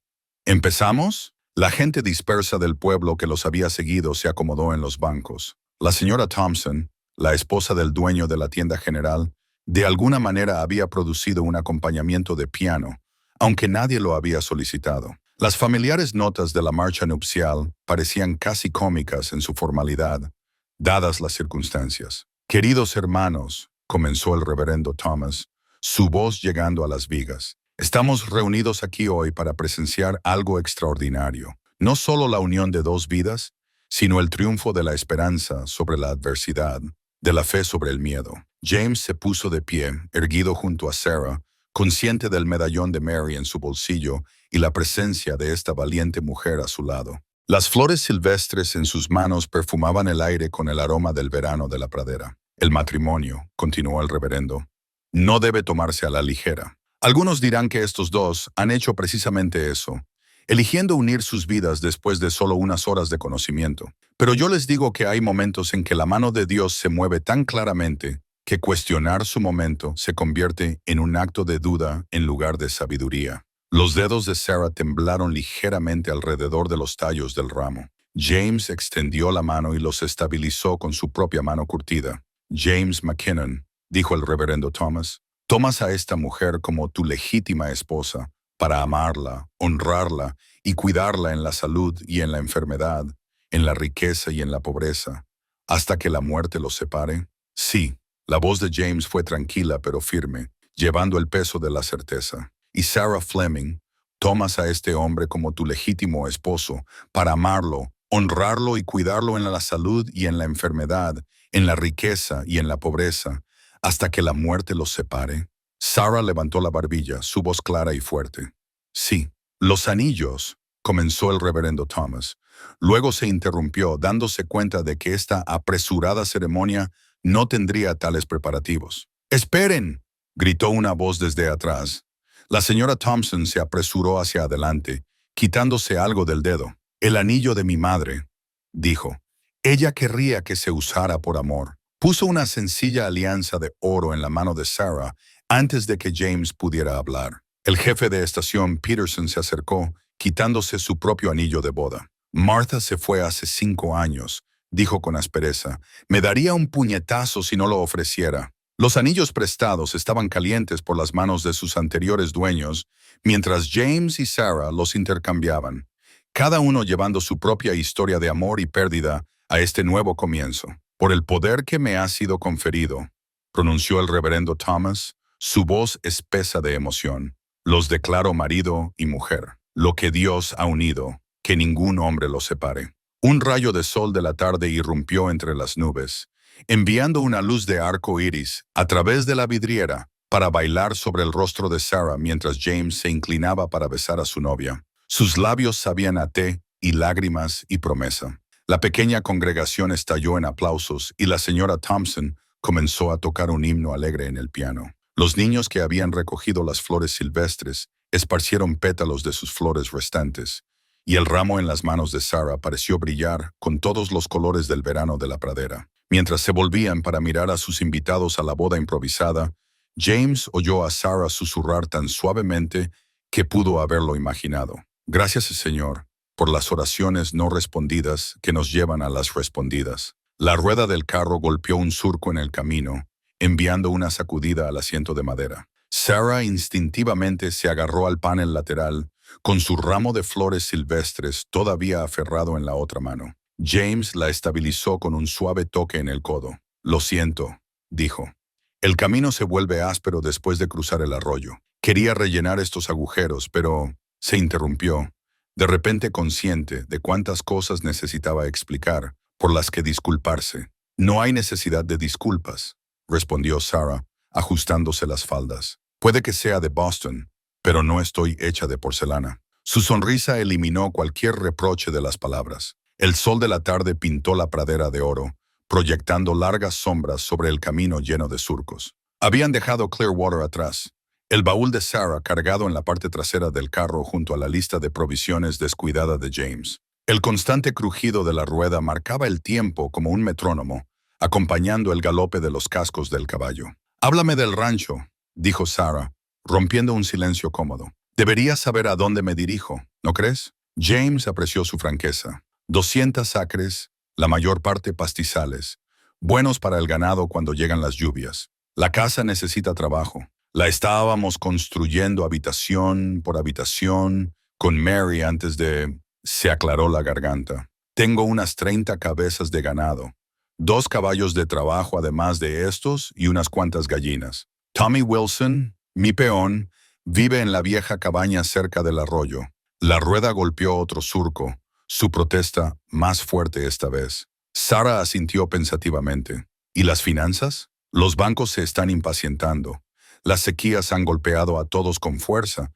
A: ¿Empezamos? La gente dispersa del pueblo que los había seguido se acomodó en los bancos. La señora Thompson, la esposa del dueño de la tienda general, de alguna manera había producido un acompañamiento de piano, aunque nadie lo había solicitado. Las familiares notas de la marcha nupcial parecían casi cómicas en su formalidad, dadas las circunstancias. Queridos hermanos, comenzó el reverendo Thomas, su voz llegando a las vigas. Estamos reunidos aquí hoy para presenciar algo extraordinario. No solo la unión de dos vidas, sino el triunfo de la esperanza sobre la adversidad, de la fe sobre el miedo. James se puso de pie, erguido junto a Sarah, consciente del medallón de Mary en su bolsillo y la presencia de esta valiente mujer a su lado. Las flores silvestres en sus manos perfumaban el aire con el aroma del verano de la pradera. El matrimonio, continuó el reverendo, no debe tomarse a la ligera. Algunos dirán que estos dos han hecho precisamente eso, eligiendo unir sus vidas después de solo unas horas de conocimiento. Pero yo les digo que hay momentos en que la mano de Dios se mueve tan claramente que cuestionar su momento se convierte en un acto de duda en lugar de sabiduría. Los dedos de Sarah temblaron ligeramente alrededor de los tallos del ramo. James extendió la mano y los estabilizó con su propia mano curtida. James McKinnon, dijo el reverendo Thomas, tomas a esta mujer como tu legítima esposa para amarla, honrarla y cuidarla en la salud y en la enfermedad, en la riqueza y en la pobreza, hasta que la muerte los separe. Sí, la voz de James fue tranquila pero firme, llevando el peso de la certeza. Y Sarah Fleming, tomas a este hombre como tu legítimo esposo para amarlo, honrarlo y cuidarlo en la salud y en la enfermedad, en la riqueza y en la pobreza, hasta que la muerte los separe. Sarah levantó la barbilla, su voz clara y fuerte. Sí, los anillos, comenzó el reverendo Thomas. Luego se interrumpió, dándose cuenta de que esta apresurada ceremonia no tendría tales preparativos. ¡Esperen!, gritó una voz desde atrás. La señora Thompson se apresuró hacia adelante, quitándose algo del dedo. El anillo de mi madre, dijo. Ella querría que se usara por amor. Puso una sencilla alianza de oro en la mano de Sarah antes de que James pudiera hablar. El jefe de estación, Peterson, se acercó, quitándose su propio anillo de boda. Martha se fue hace 5 años, dijo con aspereza. Me daría un puñetazo si no lo ofreciera. Los anillos prestados estaban calientes por las manos de sus anteriores dueños, mientras James y Sarah los intercambiaban, cada uno llevando su propia historia de amor y pérdida a este nuevo comienzo. Por el poder que me ha sido conferido, pronunció el reverendo Thomas, su voz espesa de emoción. Los declaro marido y mujer. Lo que Dios ha unido, que ningún hombre lo separe. Un rayo de sol de la tarde irrumpió entre las nubes, enviando una luz de arco iris a través de la vidriera para bailar sobre el rostro de Sarah mientras James se inclinaba para besar a su novia. Sus labios sabían a té y lágrimas y promesa. La pequeña congregación estalló en aplausos y la señora Thompson comenzó a tocar un himno alegre en el piano. Los niños que habían recogido las flores silvestres esparcieron pétalos de sus flores restantes, y el ramo en las manos de Sarah pareció brillar con todos los colores del verano de la pradera. Mientras se volvían para mirar a sus invitados a la boda improvisada, James oyó a Sarah susurrar tan suavemente que pudo haberlo imaginado. Gracias, Señor, por las oraciones no respondidas que nos llevan a las respondidas. La rueda del carro golpeó un surco en el camino, enviando una sacudida al asiento de madera. Sarah instintivamente se agarró al panel lateral, con su ramo de flores silvestres todavía aferrado en la otra mano. James la estabilizó con un suave toque en el codo. Lo siento, dijo. El camino se vuelve áspero después de cruzar el arroyo. Quería rellenar estos agujeros, pero se interrumpió, de repente consciente de cuántas cosas necesitaba explicar, por las que disculparse. No hay necesidad de disculpas, respondió Sarah, ajustándose las faldas. Puede que sea de Boston, pero no estoy hecha de porcelana. Su sonrisa eliminó cualquier reproche de las palabras. El sol de la tarde pintó la pradera de oro, proyectando largas sombras sobre el camino lleno de surcos. Habían dejado Clearwater atrás. El baúl de Sarah cargado en la parte trasera del carro junto a la lista de provisiones descuidada de James. El constante crujido de la rueda marcaba el tiempo como un metrónomo, acompañando el galope de los cascos del caballo. «Háblame del rancho», dijo Sarah, rompiendo un silencio cómodo. «Deberías saber a dónde me dirijo, ¿no crees?» James apreció su franqueza. 200 acres, la mayor parte pastizales, buenos para el ganado cuando llegan las lluvias. La casa necesita trabajo. La estábamos construyendo habitación por habitación con Mary antes de... Se aclaró la garganta. Tengo unas 30 cabezas de ganado, 2 caballos de trabajo además de estos y unas cuantas gallinas. Tommy Wilson, mi peón, Vive en la vieja cabaña cerca del arroyo. La rueda golpeó otro surco, su protesta más fuerte esta vez. Sarah asintió pensativamente. ¿Y las finanzas? Los bancos se están impacientando. Las sequías han golpeado a todos con fuerza.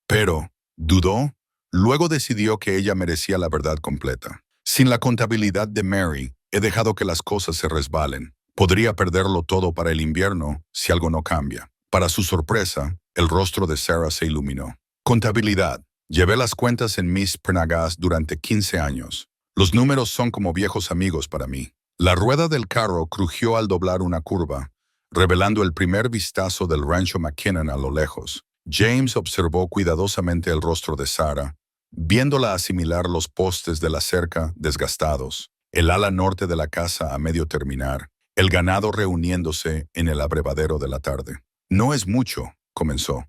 A: Pero, dudó, luego decidió que ella merecía la verdad completa. Sin la contabilidad de Mary, he dejado que las cosas se resbalen. Podría perderlo todo para el invierno si algo no cambia. Para su sorpresa, el rostro de Sarah se iluminó. Contabilidad. Llevé las cuentas en Miss Prendergast durante 15 años. Los números son como viejos amigos para mí. La rueda del carro crujió al doblar una curva, revelando el primer vistazo del rancho McKinnon a lo lejos. James observó cuidadosamente el rostro de Sarah, viéndola asimilar los postes de la cerca desgastados, el ala norte de la casa a medio terminar, el ganado reuniéndose en el abrevadero de la tarde. No es mucho, comenzó,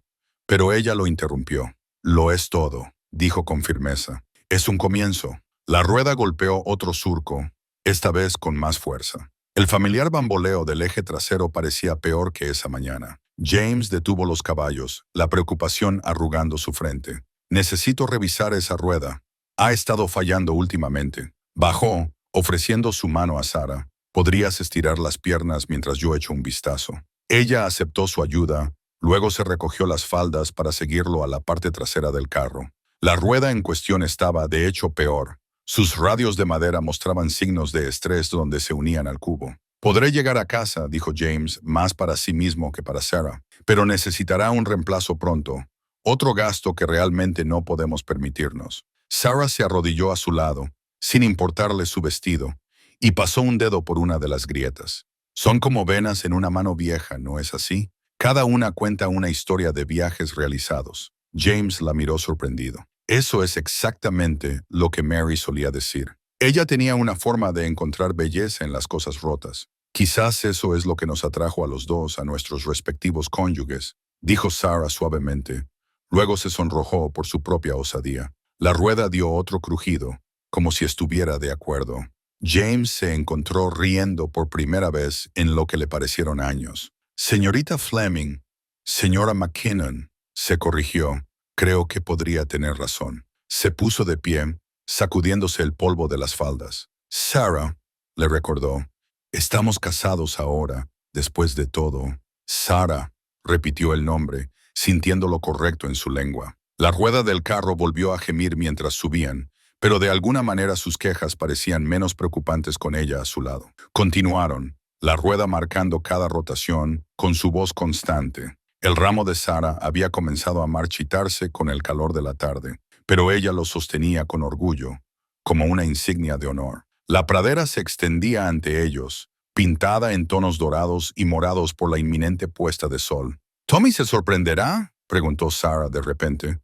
A: pero ella lo interrumpió. Lo es todo, dijo con firmeza. Es un comienzo. La rueda golpeó otro surco, esta vez con más fuerza. El familiar bamboleo del eje trasero parecía peor que esa mañana. James detuvo los caballos, la preocupación arrugando su frente. Necesito revisar esa rueda. Ha estado fallando últimamente. Bajó, ofreciendo su mano a Sarah. Podrías estirar las piernas mientras yo echo un vistazo. Ella aceptó su ayuda, luego se recogió las faldas para seguirlo a la parte trasera del carro. La rueda en cuestión estaba, de hecho, peor. Sus radios de madera mostraban signos de estrés donde se unían al cubo. Podré llegar a casa, dijo James, más para sí mismo que para Sarah, pero necesitará un reemplazo pronto. Otro gasto que realmente no podemos permitirnos. Sarah se arrodilló a su lado, sin importarle su vestido, y pasó un dedo por una de las grietas. Son como venas en una mano vieja, ¿no es así? Cada una cuenta una historia de viajes realizados. James la miró sorprendido. Eso es exactamente lo que Mary solía decir. Ella tenía una forma de encontrar belleza en las cosas rotas. Quizás eso es lo que nos atrajo a los dos, a nuestros respectivos cónyuges, dijo Sarah suavemente. Luego se sonrojó por su propia osadía. La rueda dio otro crujido, como si estuviera de acuerdo. James se encontró riendo por primera vez en lo que le parecieron años. Señorita Fleming, señora McKinnon, se corrigió. Creo que podría tener razón. Se puso de pie, sacudiéndose el polvo de las faldas. Sarah, le recordó, estamos casados ahora, después de todo. Sarah, repitió el nombre, sintiendo lo correcto en su lengua. La rueda del carro volvió a gemir mientras subían, pero de alguna manera sus quejas parecían menos preocupantes con ella a su lado. Continuaron, la rueda marcando cada rotación, con su voz constante. El ramo de Sarah había comenzado a marchitarse con el calor de la tarde, pero ella lo sostenía con orgullo, como una insignia de honor. La pradera se extendía ante ellos, pintada en tonos dorados y morados por la inminente puesta de sol. «¿Tommy se sorprenderá?», preguntó Sarah de repente,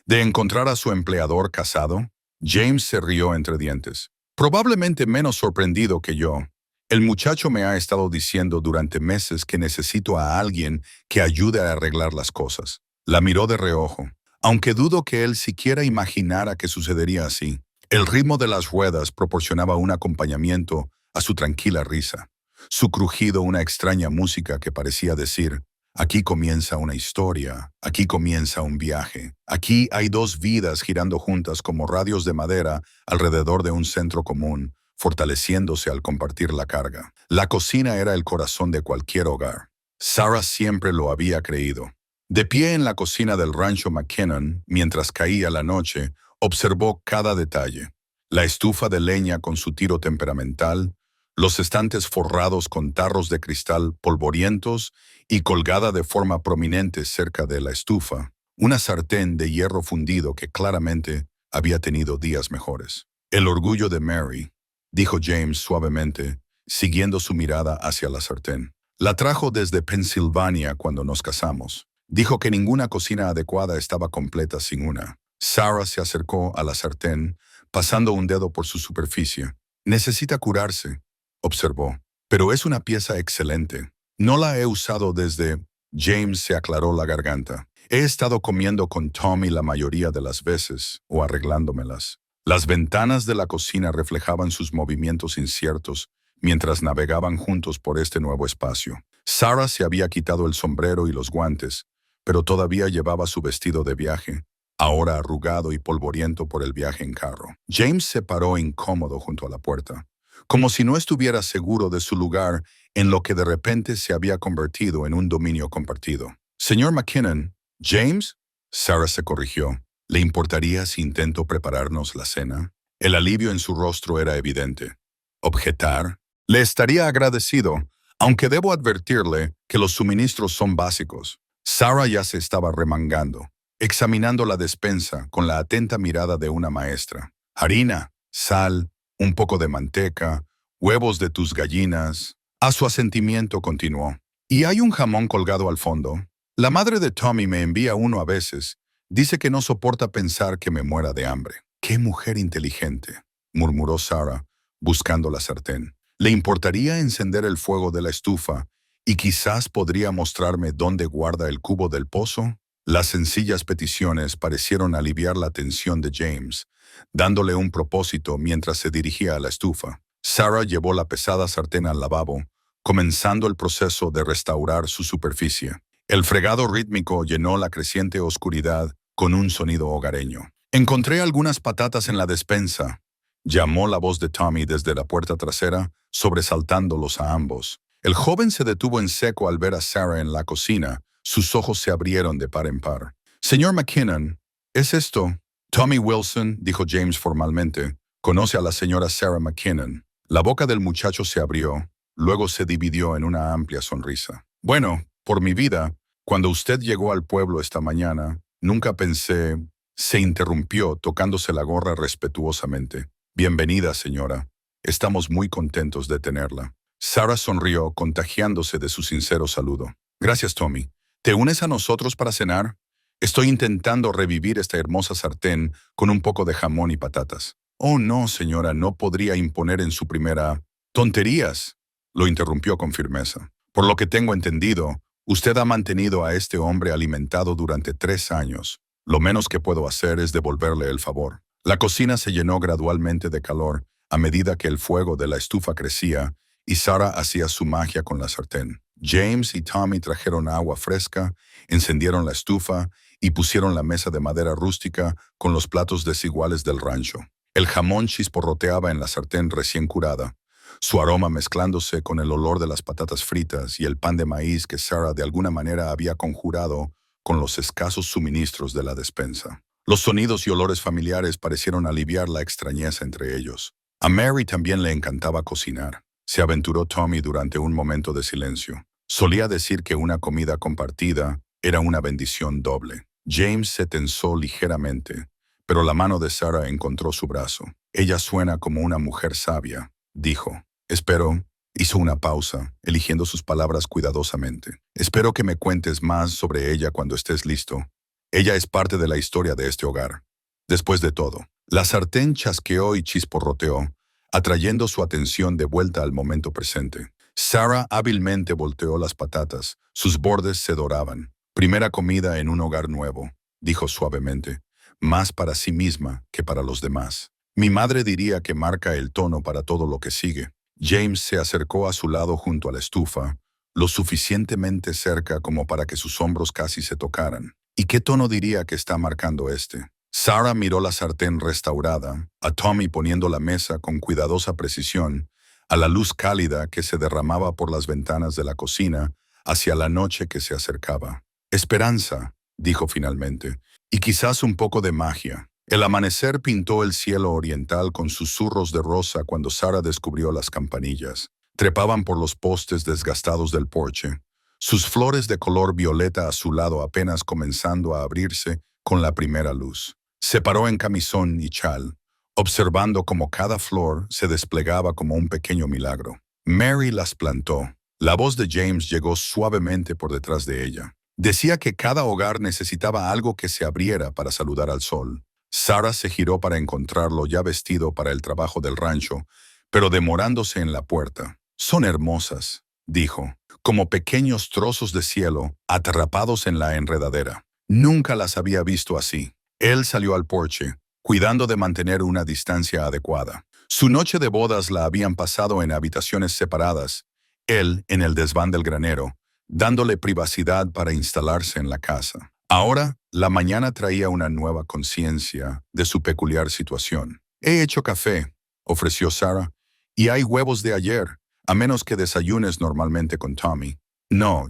A: «de encontrar a su empleador casado». James se rió entre dientes. «Probablemente menos sorprendido que yo. El muchacho me ha estado diciendo durante meses que necesito a alguien que ayude a arreglar las cosas». La miró de reojo, aunque dudo que él siquiera imaginara que sucedería así. El ritmo de las ruedas proporcionaba un acompañamiento a su tranquila risa. Su crujido una extraña música que parecía decir, aquí comienza una historia, aquí comienza un viaje. Aquí hay dos vidas girando juntas como radios de madera alrededor de un centro común, fortaleciéndose al compartir la carga. La cocina era el corazón de cualquier hogar. Sarah siempre lo había creído. De pie en la cocina del rancho McKinnon, mientras caía la noche, observó cada detalle. La estufa de leña con su tiro temperamental, los estantes forrados con tarros de cristal polvorientos y colgada de forma prominente cerca de la estufa, una sartén de hierro fundido que claramente había tenido días mejores. El orgullo de Mary, dijo James suavemente, siguiendo su mirada hacia la sartén. La trajo desde Pensilvania cuando nos casamos. Dijo que ninguna cocina adecuada estaba completa sin una. Sarah se acercó a la sartén, pasando un dedo por su superficie. Necesita curarse, observó, pero es una pieza excelente. No la he usado desde... James se aclaró la garganta. He estado comiendo con Tommy la mayoría de las veces, o arreglándomelas. Las ventanas de la cocina reflejaban sus movimientos inciertos mientras navegaban juntos por este nuevo espacio. Sarah se había quitado el sombrero y los guantes, pero todavía llevaba su vestido de viaje, ahora arrugado y polvoriento por el viaje en carro. James se paró incómodo junto a la puerta, como si no estuviera seguro de su lugar en lo que de repente se había convertido en un dominio compartido. Señor McKinnon, ¿James? Sarah se corrigió. ¿Le importaría si intento prepararnos la cena? El alivio en su rostro era evidente. ¿Objetar? Le estaría agradecido, aunque debo advertirle que los suministros son básicos. Sarah ya se estaba remangando, examinando la despensa con la atenta mirada de una maestra. Harina, sal, un poco de manteca, huevos de tus gallinas. A su asentimiento continuó. Y hay un jamón colgado al fondo. La madre de Tommy me envía uno a veces. Dice que no soporta pensar que me muera de hambre. ¡Qué mujer inteligente!, murmuró Sarah, buscando la sartén. ¿Le importaría encender el fuego de la estufa y quizás podría mostrarme dónde guarda el cubo del pozo? Las sencillas peticiones parecieron aliviar la tensión de James, dándole un propósito mientras se dirigía a la estufa. Sarah llevó la pesada sartén al lavabo, comenzando el proceso de restaurar su superficie. El fregado rítmico llenó la creciente oscuridad con un sonido hogareño. Encontré algunas patatas en la despensa, llamó la voz de Tommy desde la puerta trasera, sobresaltándolos a ambos. El joven se detuvo en seco al ver a Sarah en la cocina. Sus ojos se abrieron de par en par. Señor McKinnon, ¿es esto? Tommy Wilson, dijo James formalmente, conoce a la señora Sarah McKinnon. La boca del muchacho se abrió, luego se dividió en una amplia sonrisa. Bueno, por mi vida, cuando usted llegó al pueblo esta mañana, nunca pensé... Se interrumpió, tocándose la gorra respetuosamente. Bienvenida, señora. Estamos muy contentos de tenerla. Sarah sonrió, contagiándose de su sincero saludo. Gracias, Tommy. ¿Te unes a nosotros para cenar? Estoy intentando revivir esta hermosa sartén con un poco de jamón y patatas. Oh, no, señora, no podría imponer en su primera... ¡Tonterías!, lo interrumpió con firmeza. Por lo que tengo entendido, usted ha mantenido a este hombre alimentado durante 3 años. Lo menos que puedo hacer es devolverle el favor. La cocina se llenó gradualmente de calor a medida que el fuego de la estufa crecía y Sarah hacía su magia con la sartén. James y Tommy trajeron agua fresca, encendieron la estufa y pusieron la mesa de madera rústica con los platos desiguales del rancho. El jamón chisporroteaba en la sartén recién curada, su aroma mezclándose con el olor de las patatas fritas y el pan de maíz que Sarah de alguna manera había conjurado con los escasos suministros de la despensa. Los sonidos y olores familiares parecieron aliviar la extrañeza entre ellos. A Mary también le encantaba cocinar. Se aventuró Tommy durante un momento de silencio. Solía decir que una comida compartida era una bendición doble. James se tensó ligeramente, pero la mano de Sarah encontró su brazo. Ella suena como una mujer sabia, dijo. Espero... Hizo una pausa, eligiendo sus palabras cuidadosamente. Espero que me cuentes más sobre ella cuando estés listo. Ella es parte de la historia de este hogar. Después de todo, la sartén chasqueó y chisporroteó, atrayendo su atención de vuelta al momento presente. Sarah hábilmente volteó las patatas. Sus bordes se doraban. Primera comida en un hogar nuevo, dijo suavemente, más para sí misma que para los demás. Mi madre diría que marca el tono para todo lo que sigue. James se acercó a su lado junto a la estufa, lo suficientemente cerca como para que sus hombros casi se tocaran. ¿Y qué tono diría que está marcando este? Sarah miró la sartén restaurada, a Tommy poniendo la mesa con cuidadosa precisión, a la luz cálida que se derramaba por las ventanas de la cocina hacia la noche que se acercaba. Esperanza, dijo finalmente, y quizás un poco de magia. El amanecer pintó el cielo oriental con susurros de rosa cuando Sarah descubrió las campanillas. Trepaban por los postes desgastados del porche, sus flores de color violeta azulado apenas comenzando a abrirse con la primera luz. Se paró en camisón y chal, observando cómo cada flor se desplegaba como un pequeño milagro. Mary las plantó. La voz de James llegó suavemente por detrás de ella. Decía que cada hogar necesitaba algo que se abriera para saludar al sol. Sarah se giró para encontrarlo ya vestido para el trabajo del rancho, pero demorándose en la puerta. Son hermosas, dijo, como pequeños trozos de cielo atrapados en la enredadera. Nunca las había visto así. Él salió al porche, cuidando de mantener una distancia adecuada. Su noche de bodas la habían pasado en habitaciones separadas, él en el desván del granero, dándole privacidad para instalarse en la casa. Ahora, la mañana traía una nueva conciencia de su peculiar situación. He hecho café, ofreció Sarah, y hay huevos de ayer, a menos que desayunes normalmente con Tommy. No,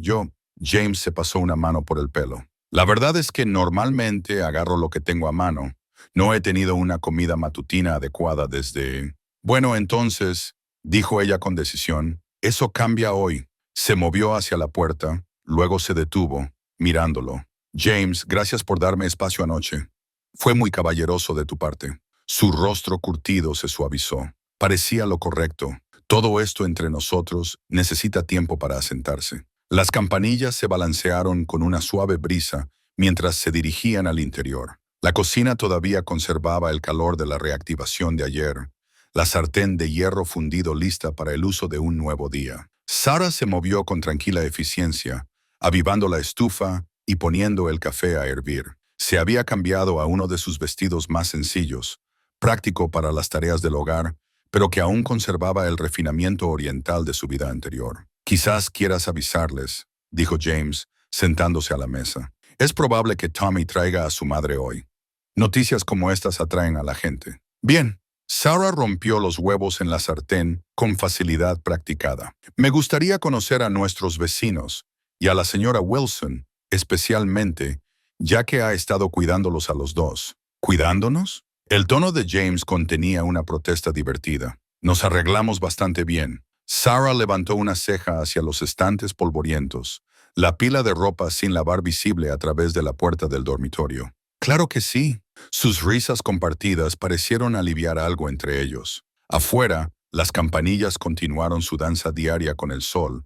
A: James se pasó una mano por el pelo. La verdad es que normalmente agarro lo que tengo a mano. No he tenido una comida matutina adecuada desde... Bueno, entonces, dijo ella con decisión, eso cambia hoy. Se movió hacia la puerta, luego se detuvo, mirándolo. James, gracias por darme espacio anoche. Fue muy caballeroso de tu parte. Su rostro curtido se suavizó. Parecía lo correcto. Todo esto entre nosotros necesita tiempo para asentarse. Las campanillas se balancearon con una suave brisa mientras se dirigían al interior. La cocina todavía conservaba el calor de la reactivación de ayer, la sartén de hierro fundido lista para el uso de un nuevo día. Sarah se movió con tranquila eficiencia, avivando la estufa y poniendo el café a hervir. Se había cambiado a uno de sus vestidos más sencillos, práctico para las tareas del hogar, pero que aún conservaba el refinamiento oriental de su vida anterior. Quizás quieras avisarles, dijo James, sentándose a la mesa. Es probable que Tommy traiga a su madre hoy. Noticias como estas atraen a la gente. Bien. Sarah rompió los huevos en la sartén con facilidad practicada. Me gustaría conocer a nuestros vecinos y a la señora Wilson, especialmente, ya que ha estado cuidándolos a los dos. ¿Cuidándonos? El tono de James contenía una protesta divertida. Nos arreglamos bastante bien. Sarah levantó una ceja hacia los estantes polvorientos, la pila de ropa sin lavar visible a través de la puerta del dormitorio. Claro que sí. Sus risas compartidas parecieron aliviar algo entre ellos. Afuera, las campanillas continuaron su danza diaria con el sol,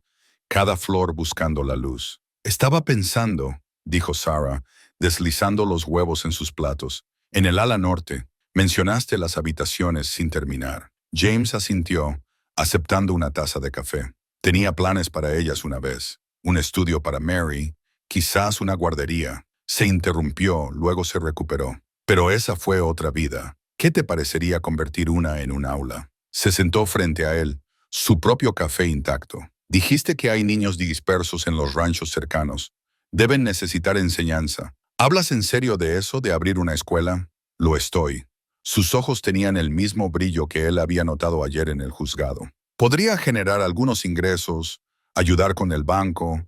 A: cada flor buscando la luz. Estaba pensando, dijo Sarah, deslizando los huevos en sus platos. En el ala norte, mencionaste las habitaciones sin terminar. James asintió, aceptando una taza de café. Tenía planes para ellas una vez. Un estudio para Mary, quizás una guardería. Se interrumpió, luego se recuperó. Pero esa fue otra vida. ¿Qué te parecería convertir una en un aula? Se sentó frente a él, su propio café intacto. Dijiste que hay niños dispersos en los ranchos cercanos. Deben necesitar enseñanza. ¿Hablas en serio de eso, de abrir una escuela? Lo estoy. Sus ojos tenían el mismo brillo que él había notado ayer en el juzgado. Podría generar algunos ingresos, ayudar con el banco.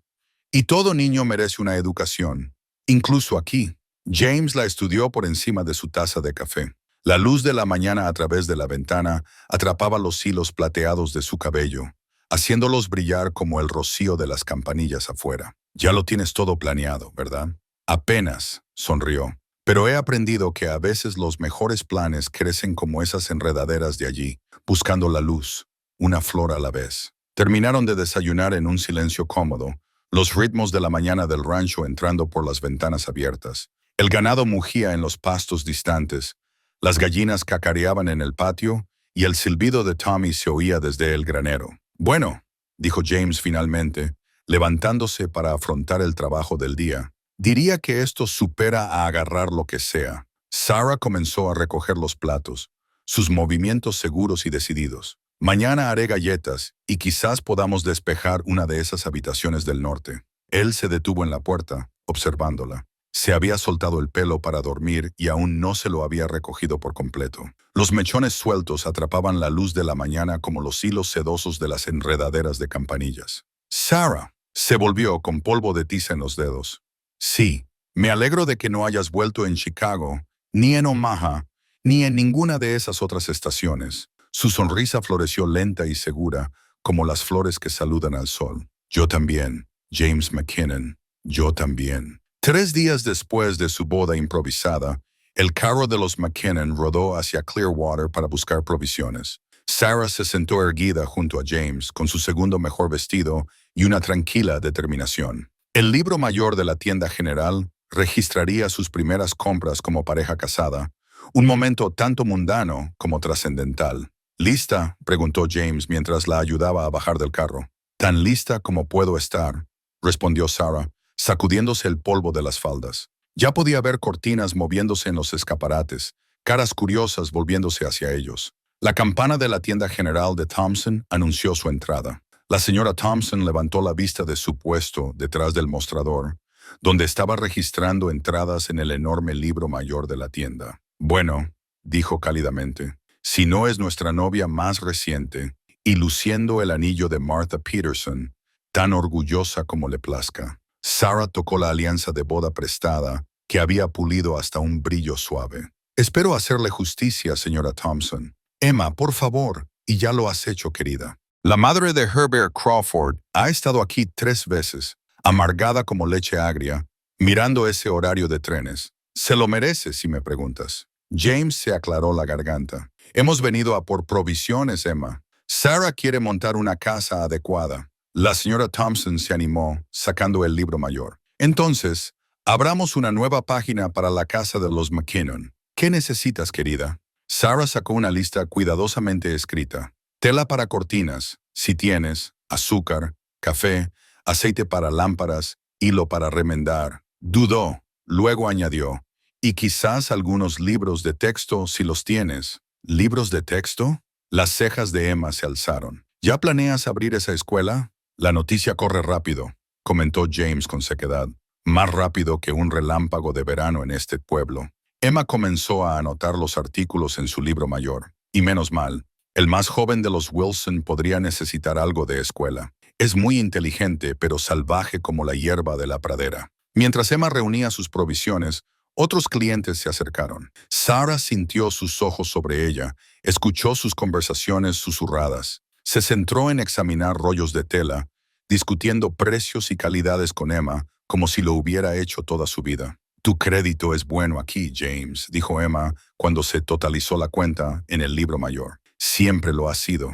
A: Y todo niño merece una educación, incluso aquí. James la estudió por encima de su taza de café. La luz de la mañana a través de la ventana atrapaba los hilos plateados de su cabello, haciéndolos brillar como el rocío de las campanillas afuera. Ya lo tienes todo planeado, ¿verdad? Apenas, sonrió. Pero he aprendido que a veces los mejores planes crecen como esas enredaderas de allí, buscando la luz, una flor a la vez. Terminaron de desayunar en un silencio cómodo, los ritmos de la mañana del rancho entrando por las ventanas abiertas. El ganado mugía en los pastos distantes, las gallinas cacareaban en el patio y el silbido de Tommy se oía desde el granero. Bueno, dijo James finalmente, levantándose para afrontar el trabajo del día. Diría que esto supera a agarrar lo que sea. Sarah comenzó a recoger los platos, sus movimientos seguros y decididos. Mañana haré galletas y quizás podamos despejar una de esas habitaciones del norte. Él se detuvo en la puerta, observándola. Se había soltado el pelo para dormir y aún no se lo había recogido por completo. Los mechones sueltos atrapaban la luz de la mañana como los hilos sedosos de las enredaderas de campanillas. Sarah se volvió con polvo de tiza en los dedos. Sí, me alegro de que no hayas vuelto en Chicago, ni en Omaha, ni en ninguna de esas otras estaciones. Su sonrisa floreció lenta y segura, como las flores que saludan al sol. Yo también, James McKinnon, yo también. 3 días después de su boda improvisada, el carro de los McKinnon rodó hacia Clearwater para buscar provisiones. Sarah se sentó erguida junto a James, con su segundo mejor vestido y una tranquila determinación. El libro mayor de la tienda general registraría sus primeras compras como pareja casada, un momento tanto mundano como trascendental. ¿Lista?, preguntó James mientras la ayudaba a bajar del carro. Tan lista como puedo estar, respondió Sarah, sacudiéndose el polvo de las faldas. Ya podía ver cortinas moviéndose en los escaparates, caras curiosas volviéndose hacia ellos. La campana de la tienda general de Thompson anunció su entrada. La señora Thompson levantó la vista de su puesto detrás del mostrador, donde estaba registrando entradas en el enorme libro mayor de la tienda. Bueno, dijo cálidamente, si no es nuestra novia más reciente, y luciendo el anillo de Martha Peterson, tan orgullosa como le plazca. Sarah tocó la alianza de boda prestada, que había pulido hasta un brillo suave. Espero hacerle justicia, señora Thompson. Emma, por favor, y ya lo has hecho, querida. La madre de Herbert Crawford ha estado aquí 3 veces, amargada como leche agria, mirando ese horario de trenes. Se lo merece, si me preguntas. James se aclaró la garganta. Hemos venido a por provisiones, Emma. Sarah quiere montar una casa adecuada. La señora Thompson se animó, sacando el libro mayor. Entonces, abramos una nueva página para la casa de los McKinnon. ¿Qué necesitas, querida? Sarah sacó una lista cuidadosamente escrita. Tela para cortinas, si tienes, azúcar, café, aceite para lámparas, hilo para remendar. Dudó, luego añadió, y quizás algunos libros de texto si los tienes. ¿Libros de texto? Las cejas de Emma se alzaron. ¿Ya planeas abrir esa escuela? La noticia corre rápido, comentó James con sequedad, más rápido que un relámpago de verano en este pueblo. Emma comenzó a anotar los artículos en su libro mayor, y menos mal. El más joven de los Wilson podría necesitar algo de escuela. Es muy inteligente, pero salvaje como la hierba de la pradera. Mientras Emma reunía sus provisiones, otros clientes se acercaron. Sarah sintió sus ojos sobre ella, escuchó sus conversaciones susurradas. Se centró en examinar rollos de tela, discutiendo precios y calidades con Emma, como si lo hubiera hecho toda su vida. Tu crédito es bueno aquí, James, dijo Emma cuando se totalizó la cuenta en el libro mayor. Siempre lo ha sido.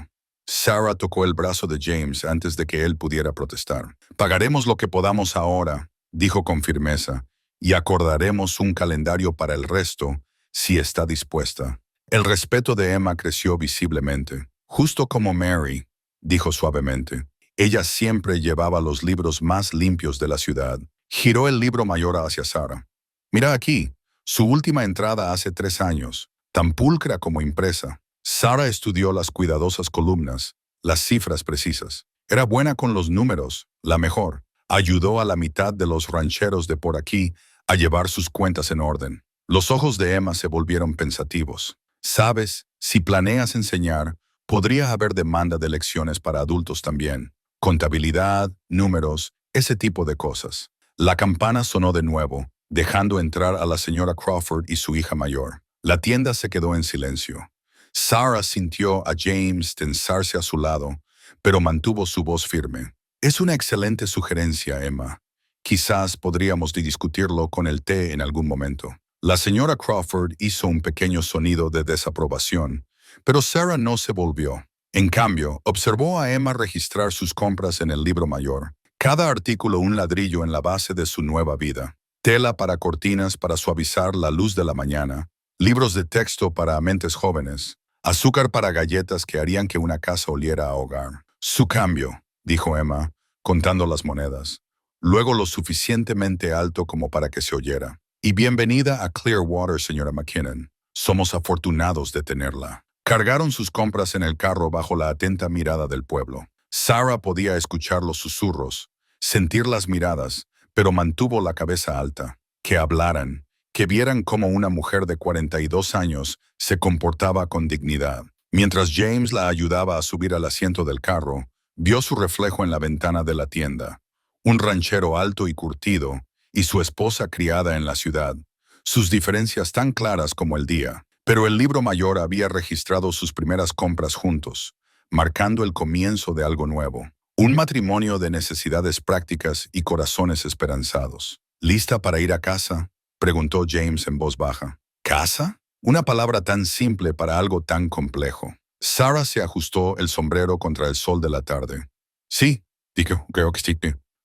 A: Sarah tocó el brazo de James antes de que él pudiera protestar. Pagaremos lo que podamos ahora, dijo con firmeza, y acordaremos un calendario para el resto, si está dispuesta. El respeto de Emma creció visiblemente. Justo como Mary, dijo suavemente. Ella siempre llevaba los libros más limpios de la ciudad. Giró el libro mayor hacia Sarah. Mira aquí, su última entrada hace 3 años, tan pulcra como impresa. Sarah estudió las cuidadosas columnas, las cifras precisas. Era buena con los números, la mejor. Ayudó a la mitad de los rancheros de por aquí a llevar sus cuentas en orden. Los ojos de Emma se volvieron pensativos. Sabes, si planeas enseñar, podría haber demanda de lecciones para adultos también. Contabilidad, números, ese tipo de cosas. La campana sonó de nuevo, dejando entrar a la señora Crawford y su hija mayor. La tienda se quedó en silencio. Sarah sintió a James tensarse a su lado, pero mantuvo su voz firme. Es una excelente sugerencia, Emma. Quizás podríamos discutirlo con el té en algún momento. La señora Crawford hizo un pequeño sonido de desaprobación, pero Sarah no se volvió. En cambio, observó a Emma registrar sus compras en el libro mayor. Cada artículo un ladrillo en la base de su nueva vida. Tela para cortinas para suavizar la luz de la mañana. Libros de texto para mentes jóvenes. Azúcar para galletas que harían que una casa oliera a hogar. Su cambio, dijo Emma, contando las monedas. Luego lo suficientemente alto como para que se oyera. Y bienvenida a Clearwater, señora McKinnon. Somos afortunados de tenerla. Cargaron sus compras en el carro bajo la atenta mirada del pueblo. Sarah podía escuchar los susurros, sentir las miradas, pero mantuvo la cabeza alta. Que hablaran, que vieran cómo una mujer de 42 años se comportaba con dignidad. Mientras James la ayudaba a subir al asiento del carro, vio su reflejo en la ventana de la tienda. Un ranchero alto y curtido, y su esposa criada en la ciudad. Sus diferencias tan claras como el día. Pero el libro mayor había registrado sus primeras compras juntos, marcando el comienzo de algo nuevo. Un matrimonio de necesidades prácticas y corazones esperanzados. ¿Lista para ir a casa?, preguntó James en voz baja. ¿Casa? Una palabra tan simple para algo tan complejo. Sarah se ajustó el sombrero contra el sol de la tarde. Sí, dijo, creo que sí.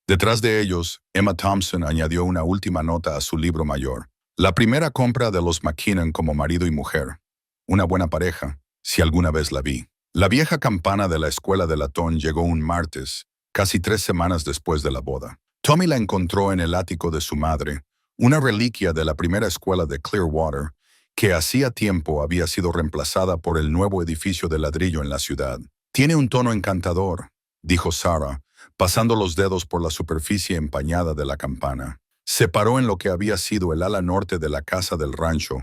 A: Detrás de ellos, Emma Thompson añadió una última nota a su libro mayor. La primera compra de los McKinnon como marido y mujer. Una buena pareja, si alguna vez la vi. La vieja campana de la escuela de latón llegó un martes, casi 3 semanas después de la boda. Tommy la encontró en el ático de su madre, una reliquia de la primera escuela de Clearwater, que hacía tiempo había sido reemplazada por el nuevo edificio de ladrillo en la ciudad. Tiene un tono encantador, dijo Sarah, pasando los dedos por la superficie empañada de la campana. Se paró en lo que había sido el ala norte de la casa del rancho,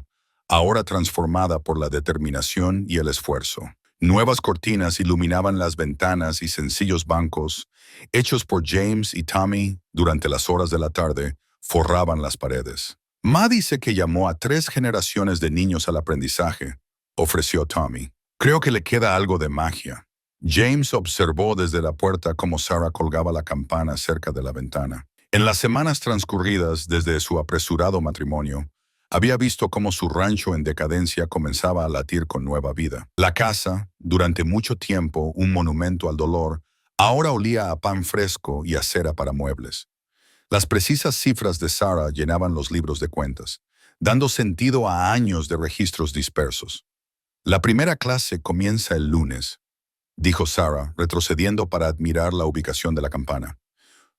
A: ahora transformada por la determinación y el esfuerzo. Nuevas cortinas iluminaban las ventanas y sencillos bancos, hechos por James y Tommy durante las horas de la tarde, forraban las paredes. Ma dice que llamó a 3 generaciones de niños al aprendizaje, ofreció Tommy. Creo que le queda algo de magia. James observó desde la puerta cómo Sarah colgaba la campana cerca de la ventana. En las semanas transcurridas desde su apresurado matrimonio, había visto cómo su rancho en decadencia comenzaba a latir con nueva vida. La casa, durante mucho tiempo un monumento al dolor, ahora olía a pan fresco y a cera para muebles. Las precisas cifras de Sarah llenaban los libros de cuentas, dando sentido a años de registros dispersos. La primera clase comienza el lunes, dijo Sarah, retrocediendo para admirar la ubicación de la campana.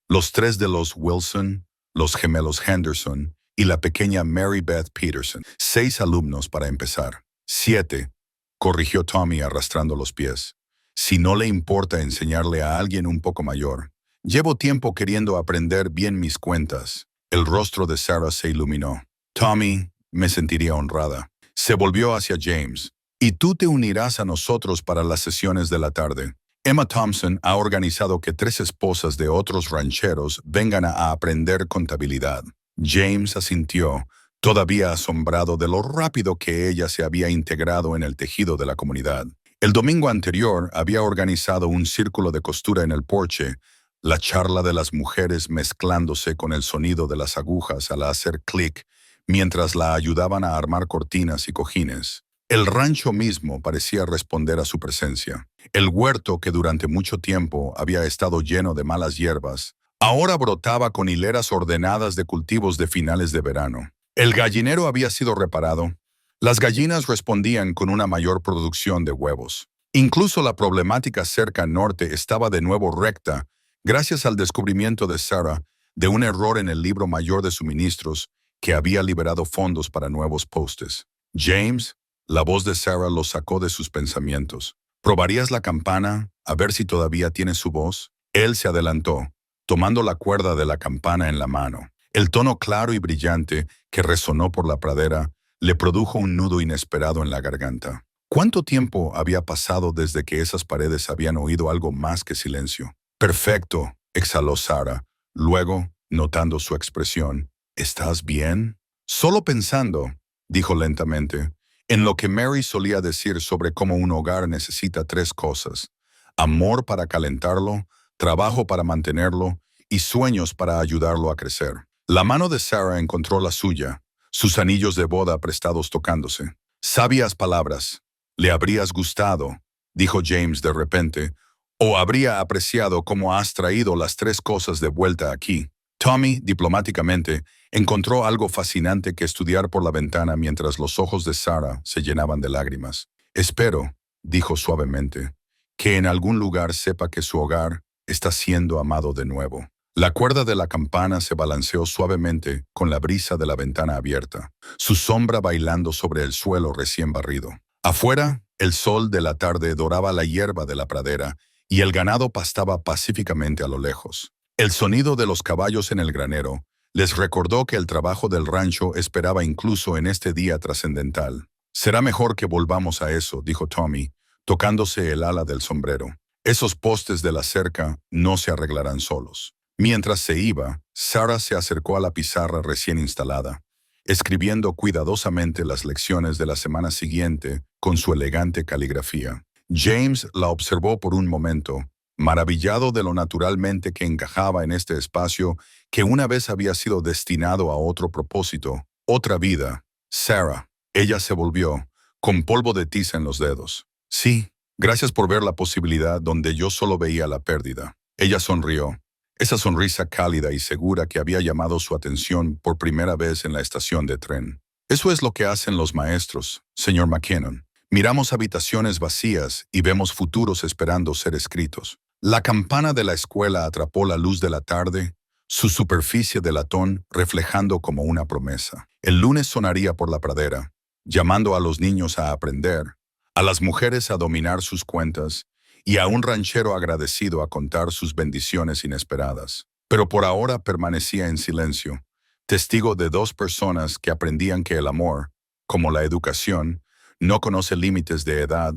A: Los 3 de los Wilson, los gemelos Henderson y la pequeña Mary Beth Peterson. 6 alumnos para empezar. 7, corrigió Tommy arrastrando los pies. Si no le importa enseñarle a alguien un poco mayor. Llevo tiempo queriendo aprender bien mis cuentas. El rostro de Sarah se iluminó. Tommy, me sentiría honrada. Se volvió hacia James. Y tú te unirás a nosotros para las sesiones de la tarde. Emma Thompson ha organizado que 3 esposas de otros rancheros vengan a aprender contabilidad. James asintió, todavía asombrado de lo rápido que ella se había integrado en el tejido de la comunidad. El domingo anterior había organizado un círculo de costura en el porche, la charla de las mujeres mezclándose con el sonido de las agujas al hacer clic, mientras la ayudaban a armar cortinas y cojines. El rancho mismo parecía responder a su presencia. El huerto, que durante mucho tiempo había estado lleno de malas hierbas, ahora brotaba con hileras ordenadas de cultivos de finales de verano. El gallinero había sido reparado. Las gallinas respondían con una mayor producción de huevos. Incluso la problemática cerca norte estaba de nuevo recta, gracias al descubrimiento de Sarah de un error en el libro mayor de suministros que había liberado fondos para nuevos postes. James, la voz de Sarah lo sacó de sus pensamientos. ¿Probarías la campana, a ver si todavía tiene su voz? Él se adelantó, tomando la cuerda de la campana en la mano. El tono claro y brillante que resonó por la pradera le produjo un nudo inesperado en la garganta. ¿Cuánto tiempo había pasado desde que esas paredes habían oído algo más que silencio? Perfecto, exhaló Sarah. Luego, notando su expresión, ¿estás bien? Solo pensando, dijo lentamente, en lo que Mary solía decir sobre cómo un hogar necesita 3 cosas: amor para calentarlo, trabajo para mantenerlo y sueños para ayudarlo a crecer. La mano de Sarah encontró la suya, sus anillos de boda prestados tocándose. Sabias palabras. Le habrías gustado, dijo James de repente, o habría apreciado cómo has traído las 3 cosas de vuelta aquí. Tommy, diplomáticamente, encontró algo fascinante que estudiar por la ventana mientras los ojos de Sarah se llenaban de lágrimas. Espero, dijo suavemente, que en algún lugar sepa que su hogar está siendo amado de nuevo. La cuerda de la campana se balanceó suavemente con la brisa de la ventana abierta, su sombra bailando sobre el suelo recién barrido. Afuera, el sol de la tarde doraba la hierba de la pradera y el ganado pastaba pacíficamente a lo lejos. El sonido de los caballos en el granero les recordó que el trabajo del rancho esperaba incluso en este día trascendental. «Será mejor que volvamos a eso», dijo Tommy, tocándose el ala del sombrero. «Esos postes de la cerca no se arreglarán solos». Mientras se iba, Sarah se acercó a la pizarra recién instalada, escribiendo cuidadosamente las lecciones de la semana siguiente con su elegante caligrafía. James la observó por un momento, maravillado de lo naturalmente que encajaba en este espacio que una vez había sido destinado a otro propósito, otra vida. «Sarah», ella se volvió, con polvo de tiza en los dedos. «Sí, gracias por ver la posibilidad donde yo solo veía la pérdida». Ella sonrió, esa sonrisa cálida y segura que había llamado su atención por primera vez en la estación de tren. «Eso es lo que hacen los maestros, señor McKinnon. Miramos habitaciones vacías y vemos futuros esperando ser escritos». La campana de la escuela atrapó la luz de la tarde, su superficie de latón reflejando como una promesa. El lunes sonaría por la pradera, llamando a los niños a aprender, a las mujeres a dominar sus cuentas y a un ranchero agradecido a contar sus bendiciones inesperadas. Pero por ahora permanecía en silencio, testigo de dos personas que aprendían que el amor, como la educación, no conoce límites de edad,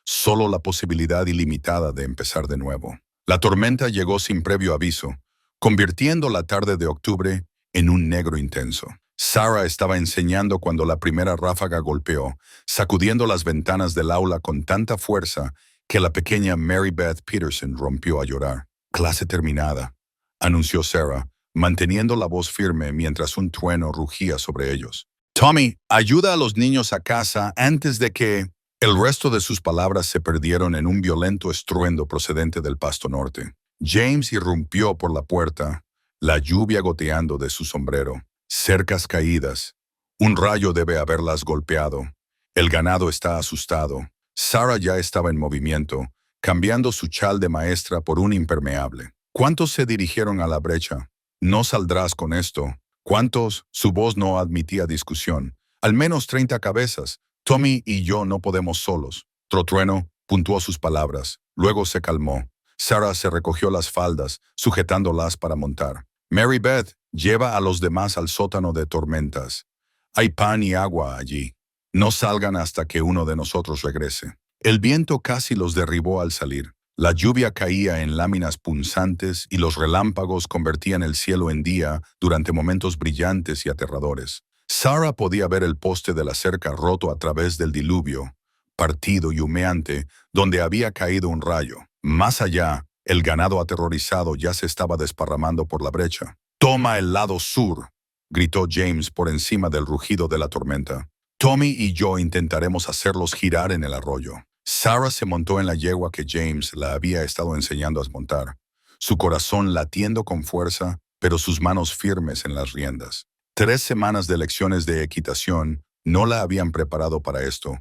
A: solo la posibilidad ilimitada de empezar de nuevo. La tormenta llegó sin previo aviso, convirtiendo la tarde de octubre en un negro intenso. Sarah estaba enseñando cuando la primera ráfaga golpeó, sacudiendo las ventanas del aula con tanta fuerza que la pequeña Mary Beth Peterson rompió a llorar. Clase terminada, anunció Sarah, manteniendo la voz firme mientras un trueno rugía sobre ellos. Tommy, ayuda a los niños a casa antes de que... El resto de sus palabras se perdieron en un violento estruendo procedente del pasto norte. James irrumpió por la puerta, la lluvia goteando de su sombrero. Cercas caídas. Un rayo debe haberlas golpeado. El ganado está asustado. Sarah ya estaba en movimiento, cambiando su chal de maestra por un impermeable. ¿Cuántos se dirigieron a la brecha? No saldrás con esto. ¿Cuántos? Su voz no admitía discusión. Al menos 30 cabezas. Tommy y yo no podemos solos. Trotrueno puntuó sus palabras. Luego se calmó. Sarah se recogió las faldas, sujetándolas para montar. Mary Beth, lleva a los demás al sótano de tormentas. Hay pan y agua allí. No salgan hasta que uno de nosotros regrese. El viento casi los derribó al salir. La lluvia caía en láminas punzantes y los relámpagos convertían el cielo en día durante momentos brillantes y aterradores. Sarah podía ver el poste de la cerca roto a través del diluvio, partido y humeante, donde había caído un rayo. Más allá, el ganado aterrorizado ya se estaba desparramando por la brecha. «Toma el lado sur», gritó James por encima del rugido de la tormenta. «Tommy y yo intentaremos hacerlos girar en el arroyo». Sarah se montó en la yegua que James la había estado enseñando a montar, su corazón latiendo con fuerza, pero sus manos firmes en las riendas. 3 semanas de lecciones de equitación no la habían preparado para esto,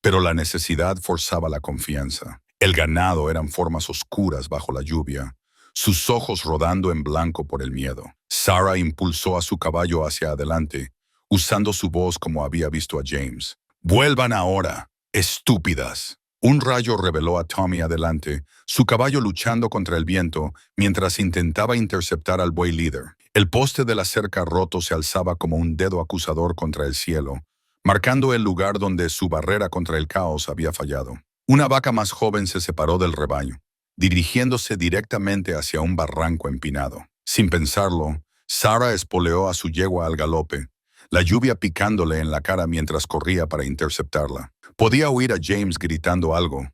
A: pero la necesidad forzaba la confianza. El ganado eran formas oscuras bajo la lluvia, sus ojos rodando en blanco por el miedo. Sarah impulsó a su caballo hacia adelante, usando su voz como había visto a James. «¡Vuelvan ahora, estúpidas!». Un rayo reveló a Tommy adelante, su caballo luchando contra el viento mientras intentaba interceptar al buey líder. El poste de la cerca roto se alzaba como un dedo acusador contra el cielo, marcando el lugar donde su barrera contra el caos había fallado. Una vaca más joven se separó del rebaño, dirigiéndose directamente hacia un barranco empinado. Sin pensarlo, Sarah espoleó a su yegua al galope, la lluvia picándole en la cara mientras corría para interceptarla. Podía oír a James gritando algo,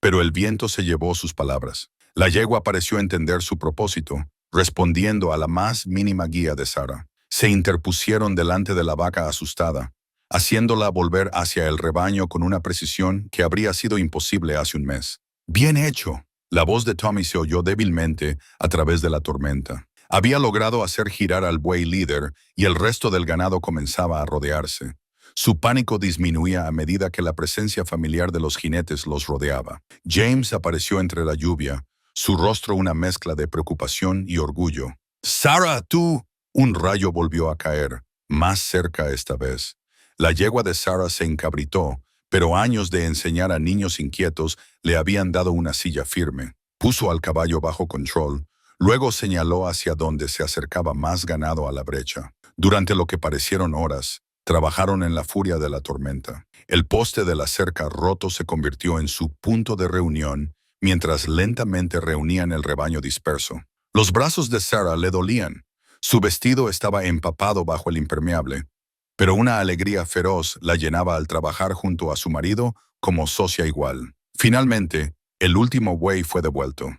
A: pero el viento se llevó sus palabras. La yegua pareció entender su propósito, respondiendo a la más mínima guía de Sarah. Se interpusieron delante de la vaca asustada, haciéndola volver hacia el rebaño con una precisión que habría sido imposible hace un mes. «¡Bien hecho!». La voz de Tommy se oyó débilmente a través de la tormenta. Había logrado hacer girar al buey líder y el resto del ganado comenzaba a rodearse. Su pánico disminuía a medida que la presencia familiar de los jinetes los rodeaba. James apareció entre la lluvia, su rostro una mezcla de preocupación y orgullo. «¡Sarah, tú!». Un rayo volvió a caer, más cerca esta vez. La yegua de Sarah se encabritó, pero años de enseñar a niños inquietos le habían dado una silla firme. Puso al caballo bajo control, luego señaló hacia donde se acercaba más ganado a la brecha. Durante lo que parecieron horas, trabajaron en la furia de la tormenta. El poste de la cerca roto se convirtió en su punto de reunión, mientras lentamente reunían el rebaño disperso. Los brazos de Sarah le dolían. Su vestido estaba empapado bajo el impermeable, pero una alegría feroz la llenaba al trabajar junto a su marido como socia igual. Finalmente, el último buey fue devuelto.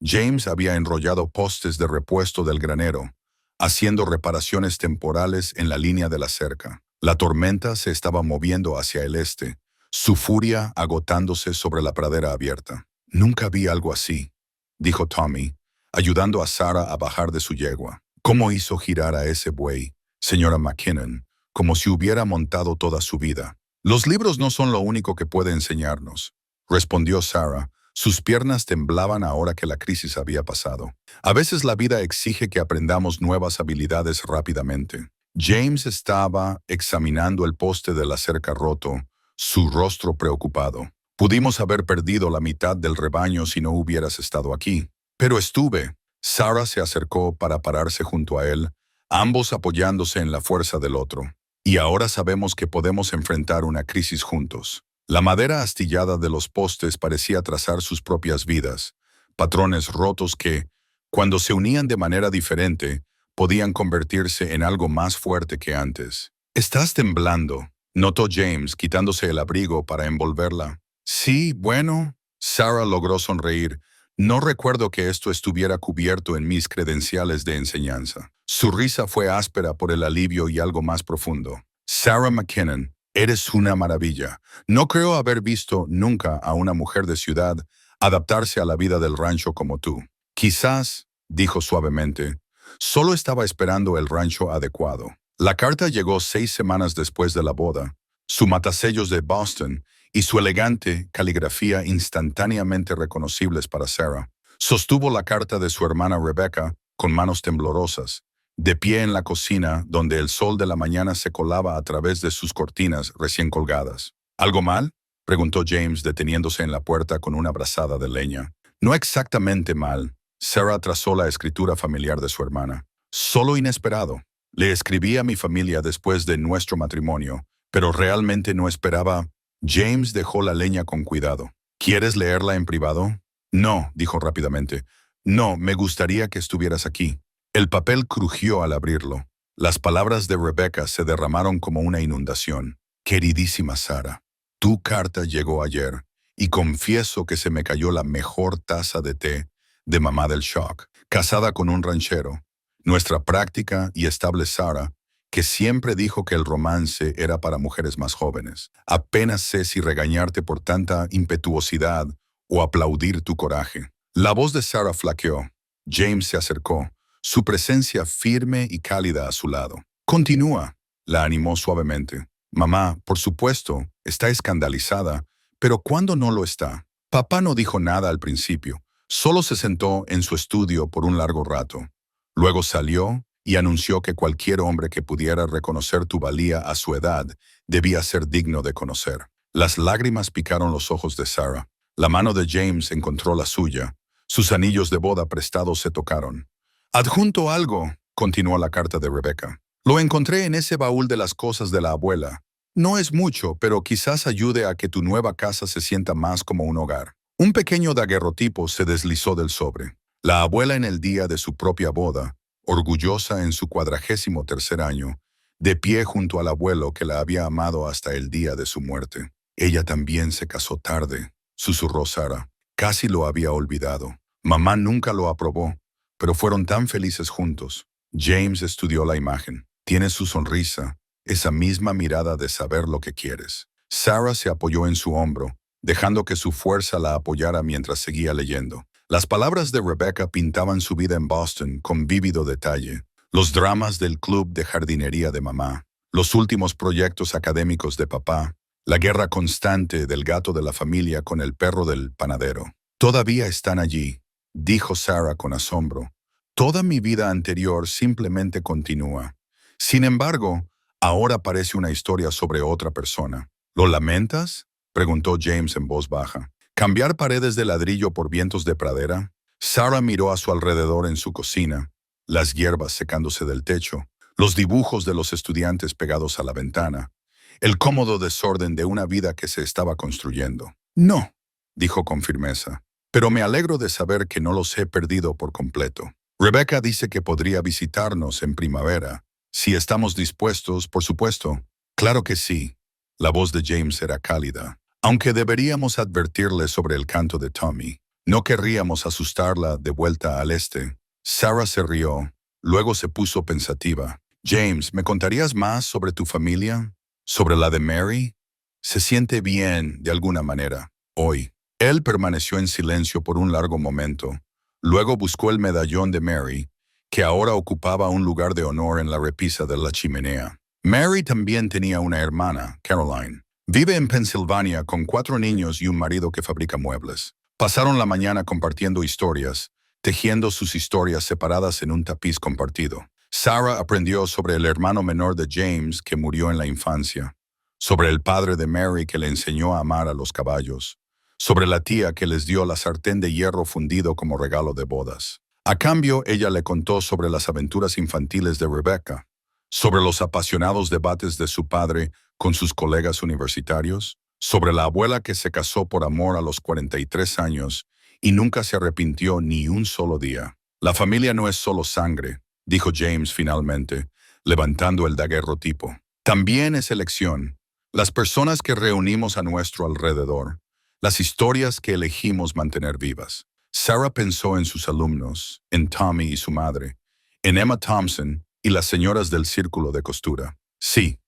A: James había enrollado postes de repuesto del granero, haciendo reparaciones temporales en la línea de la cerca. La tormenta se estaba moviendo hacia el este, su furia agotándose sobre la pradera abierta. «Nunca vi algo así», dijo Tommy, ayudando a Sarah a bajar de su yegua. «¿Cómo hizo girar a ese buey, señora McKinnon, como si hubiera montado toda su vida?» «Los libros no son lo único que puede enseñarnos», respondió Sarah. Sus piernas temblaban ahora que la crisis había pasado. «A veces la vida exige que aprendamos nuevas habilidades rápidamente». James estaba examinando el poste de la cerca roto, su rostro preocupado. Pudimos haber perdido la mitad del rebaño si no hubieras estado aquí. Pero estuve. Sarah se acercó para pararse junto a él, ambos apoyándose en la fuerza del otro. Y ahora sabemos que podemos enfrentar una crisis juntos. La madera astillada de los postes parecía trazar sus propias vidas, patrones rotos que, cuando se unían de manera diferente, podían convertirse en algo más fuerte que antes. «Estás temblando», notó James, quitándose el abrigo para envolverla. «Sí, bueno». Sarah logró sonreír. «No recuerdo que esto estuviera cubierto en mis credenciales de enseñanza». Su risa fue áspera por el alivio y algo más profundo. «Sarah McKinnon, eres una maravilla. No creo haber visto nunca a una mujer de ciudad adaptarse a la vida del rancho como tú». «Quizás», dijo suavemente, «solo estaba esperando el rancho adecuado». La carta llegó 6 semanas después de la boda. Su matasellos de Boston y su elegante caligrafía instantáneamente reconocibles para Sarah. Sostuvo la carta de su hermana Rebecca con manos temblorosas, de pie en la cocina donde el sol de la mañana se colaba a través de sus cortinas recién colgadas. «¿Algo mal?», preguntó James deteniéndose en la puerta con una brazada de leña. «No exactamente mal». Sarah trazó la escritura familiar de su hermana. «Solo inesperado. Le escribí a mi familia después de nuestro matrimonio, pero realmente no esperaba». James dejó la leña con cuidado. «¿Quieres leerla en privado?» «No», dijo rápidamente. «No, me gustaría que estuvieras aquí». El papel crujió al abrirlo. Las palabras de Rebecca se derramaron como una inundación. «Queridísima Sarah, tu carta llegó ayer, y confieso que se me cayó la mejor taza de té de mamá del shock. Casada con un ranchero. Nuestra práctica y estable Sarah, que siempre dijo que el romance era para mujeres más jóvenes. Apenas sé si regañarte por tanta impetuosidad o aplaudir tu coraje». La voz de Sarah flaqueó. James se acercó, su presencia firme y cálida a su lado. «Continúa», la animó suavemente. «Mamá, por supuesto, está escandalizada, pero ¿cuándo no lo está?» Papá no dijo nada al principio, solo se sentó en su estudio por un largo rato. Luego salió y anunció que cualquier hombre que pudiera reconocer tu valía a su edad debía ser digno de conocer. Las lágrimas picaron los ojos de Sarah. La mano de James encontró la suya. Sus anillos de boda prestados se tocaron. «Adjunto algo», continuó la carta de Rebecca. «Lo encontré en ese baúl de las cosas de la abuela. No es mucho, pero quizás ayude a que tu nueva casa se sienta más como un hogar». Un pequeño daguerrotipo se deslizó del sobre. La abuela en el día de su propia boda, orgullosa en su 43º año, de pie junto al abuelo que la había amado hasta el día de su muerte. «Ella también se casó tarde», susurró Sarah. «Casi lo había olvidado. Mamá nunca lo aprobó, pero fueron tan felices juntos». James estudió la imagen. «Tiene su sonrisa, esa misma mirada de saber lo que quieres». Sarah se apoyó en su hombro, dejando que su fuerza la apoyara mientras seguía leyendo. Las palabras de Rebecca pintaban su vida en Boston con vívido detalle. Los dramas del club de jardinería de mamá, los últimos proyectos académicos de papá, la guerra constante del gato de la familia con el perro del panadero. «Todavía están allí», dijo Sarah con asombro. «Toda mi vida anterior simplemente continúa. Sin embargo, ahora parece una historia sobre otra persona». «¿Lo lamentas?», preguntó James en voz baja. «¿Cambiar paredes de ladrillo por vientos de pradera?». Sarah miró a su alrededor en su cocina, las hierbas secándose del techo, los dibujos de los estudiantes pegados a la ventana, el cómodo desorden de una vida que se estaba construyendo. «No», dijo con firmeza, «pero me alegro de saber que no los he perdido por completo. Rebecca dice que podría visitarnos en primavera. Si estamos dispuestos, por supuesto». «Claro que sí». La voz de James era cálida. «Aunque deberíamos advertirle sobre el canto de Tommy. No querríamos asustarla de vuelta al este». Sarah se rió, luego se puso pensativa. «James, ¿me contarías más sobre tu familia? ¿Sobre la de Mary? Se siente bien, de alguna manera, hoy». Él permaneció en silencio por un largo momento. Luego buscó el medallón de Mary, que ahora ocupaba un lugar de honor en la repisa de la chimenea. Mary también tenía una hermana, Caroline. Vive en Pensilvania con 4 niños y un marido que fabrica muebles. Pasaron la mañana compartiendo historias, tejiendo sus historias separadas en un tapiz compartido. Sarah aprendió sobre el hermano menor de James que murió en la infancia, sobre el padre de Mary que le enseñó a amar a los caballos, sobre la tía que les dio la sartén de hierro fundido como regalo de bodas. A cambio, ella le contó sobre las aventuras infantiles de Rebecca, sobre los apasionados debates de su padre con sus colegas universitarios, sobre la abuela que se casó por amor a los 43 años y nunca se arrepintió ni un solo día. La familia no es solo sangre, dijo James finalmente, levantando el daguerrotipo. También es elección, las personas que reunimos a nuestro alrededor, las historias que elegimos mantener vivas. Sarah pensó en sus alumnos, en Tommy y su madre, en Emma Thompson y las señoras del círculo de costura. Sí,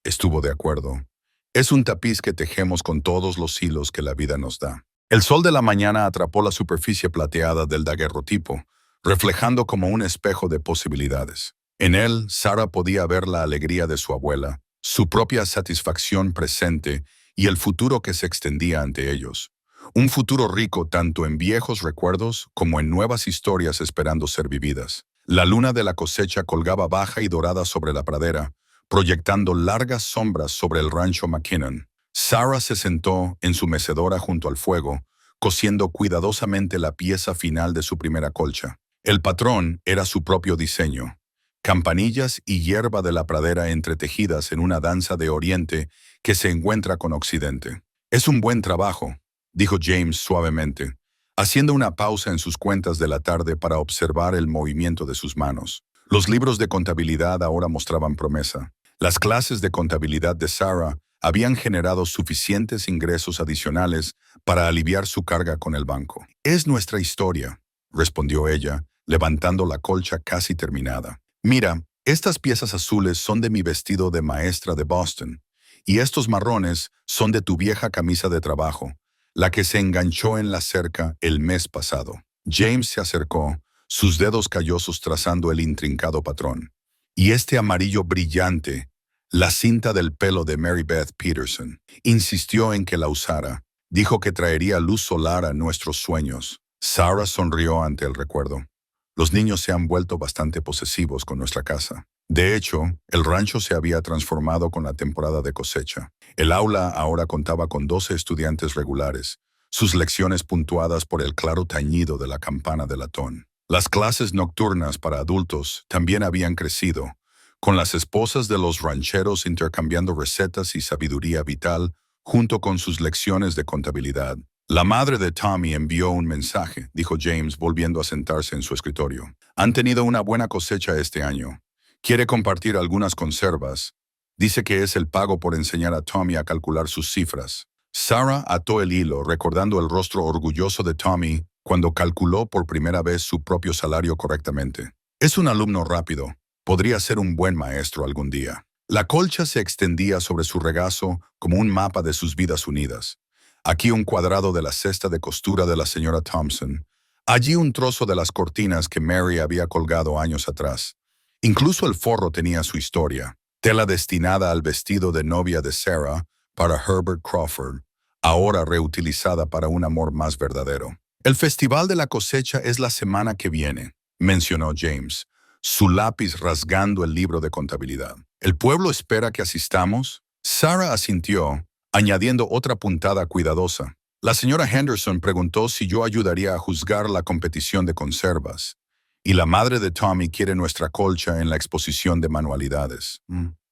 A: estuvo de acuerdo. Es un tapiz que tejemos con todos los hilos que la vida nos da. El sol de la mañana atrapó la superficie plateada del daguerrotipo, reflejando como un espejo de posibilidades. En él, Sarah podía ver la alegría de su abuela, su propia satisfacción presente y el futuro que se extendía ante ellos. Un futuro rico tanto en viejos recuerdos como en nuevas historias esperando ser vividas. La luna de la cosecha colgaba baja y dorada sobre la pradera, proyectando largas sombras sobre el rancho McKinnon. Sarah se sentó en su mecedora junto al fuego, cosiendo cuidadosamente la pieza final de su primera colcha. El patrón era su propio diseño. Campanillas y hierba de la pradera entretejidas en una danza de Oriente que se encuentra con Occidente. Es un buen trabajo, dijo James suavemente, haciendo una pausa en sus cuentas de la tarde para observar el movimiento de sus manos. Los libros de contabilidad ahora mostraban promesa. Las clases de contabilidad de Sarah habían generado suficientes ingresos adicionales para aliviar su carga con el banco. Es nuestra historia, respondió ella, levantando la colcha casi terminada. Mira, estas piezas azules son de mi vestido de maestra de Boston, y estos marrones son de tu vieja camisa de trabajo, la que se enganchó en la cerca el mes pasado. James se acercó, sus dedos callosos trazando el intrincado patrón. Y este amarillo brillante, la cinta del pelo de Mary Beth Peterson. Insistió en que la usara. Dijo que traería luz solar a nuestros sueños. Sarah sonrió ante el recuerdo. Los niños se han vuelto bastante posesivos con nuestra casa. De hecho, el rancho se había transformado con la temporada de cosecha. El aula ahora contaba con 12 estudiantes regulares, sus lecciones puntuadas por el claro tañido de la campana de latón. Las clases nocturnas para adultos también habían crecido, con las esposas de los rancheros intercambiando recetas y sabiduría vital junto con sus lecciones de contabilidad. La madre de Tommy envió un mensaje, dijo James volviendo a sentarse en su escritorio. Han tenido una buena cosecha este año. Quiere compartir algunas conservas. Dice que es el pago por enseñar a Tommy a calcular sus cifras. Sarah ató el hilo, recordando el rostro orgulloso de Tommy cuando calculó por primera vez su propio salario correctamente. Es un alumno rápido. Podría ser un buen maestro algún día. La colcha se extendía sobre su regazo como un mapa de sus vidas unidas. Aquí un cuadrado de la cesta de costura de la señora Thompson. Allí un trozo de las cortinas que Mary había colgado años atrás. Incluso el forro tenía su historia. Tela destinada al vestido de novia de Sarah para Herbert Crawford, ahora reutilizada para un amor más verdadero. El Festival de la Cosecha es la semana que viene, mencionó James, su lápiz rasgando el libro de contabilidad. ¿El pueblo espera que asistamos? Sarah asintió, añadiendo otra puntada cuidadosa. La señora Henderson preguntó si yo ayudaría a juzgar la competición de conservas. Y la madre de Tommy quiere nuestra colcha en la exposición de manualidades.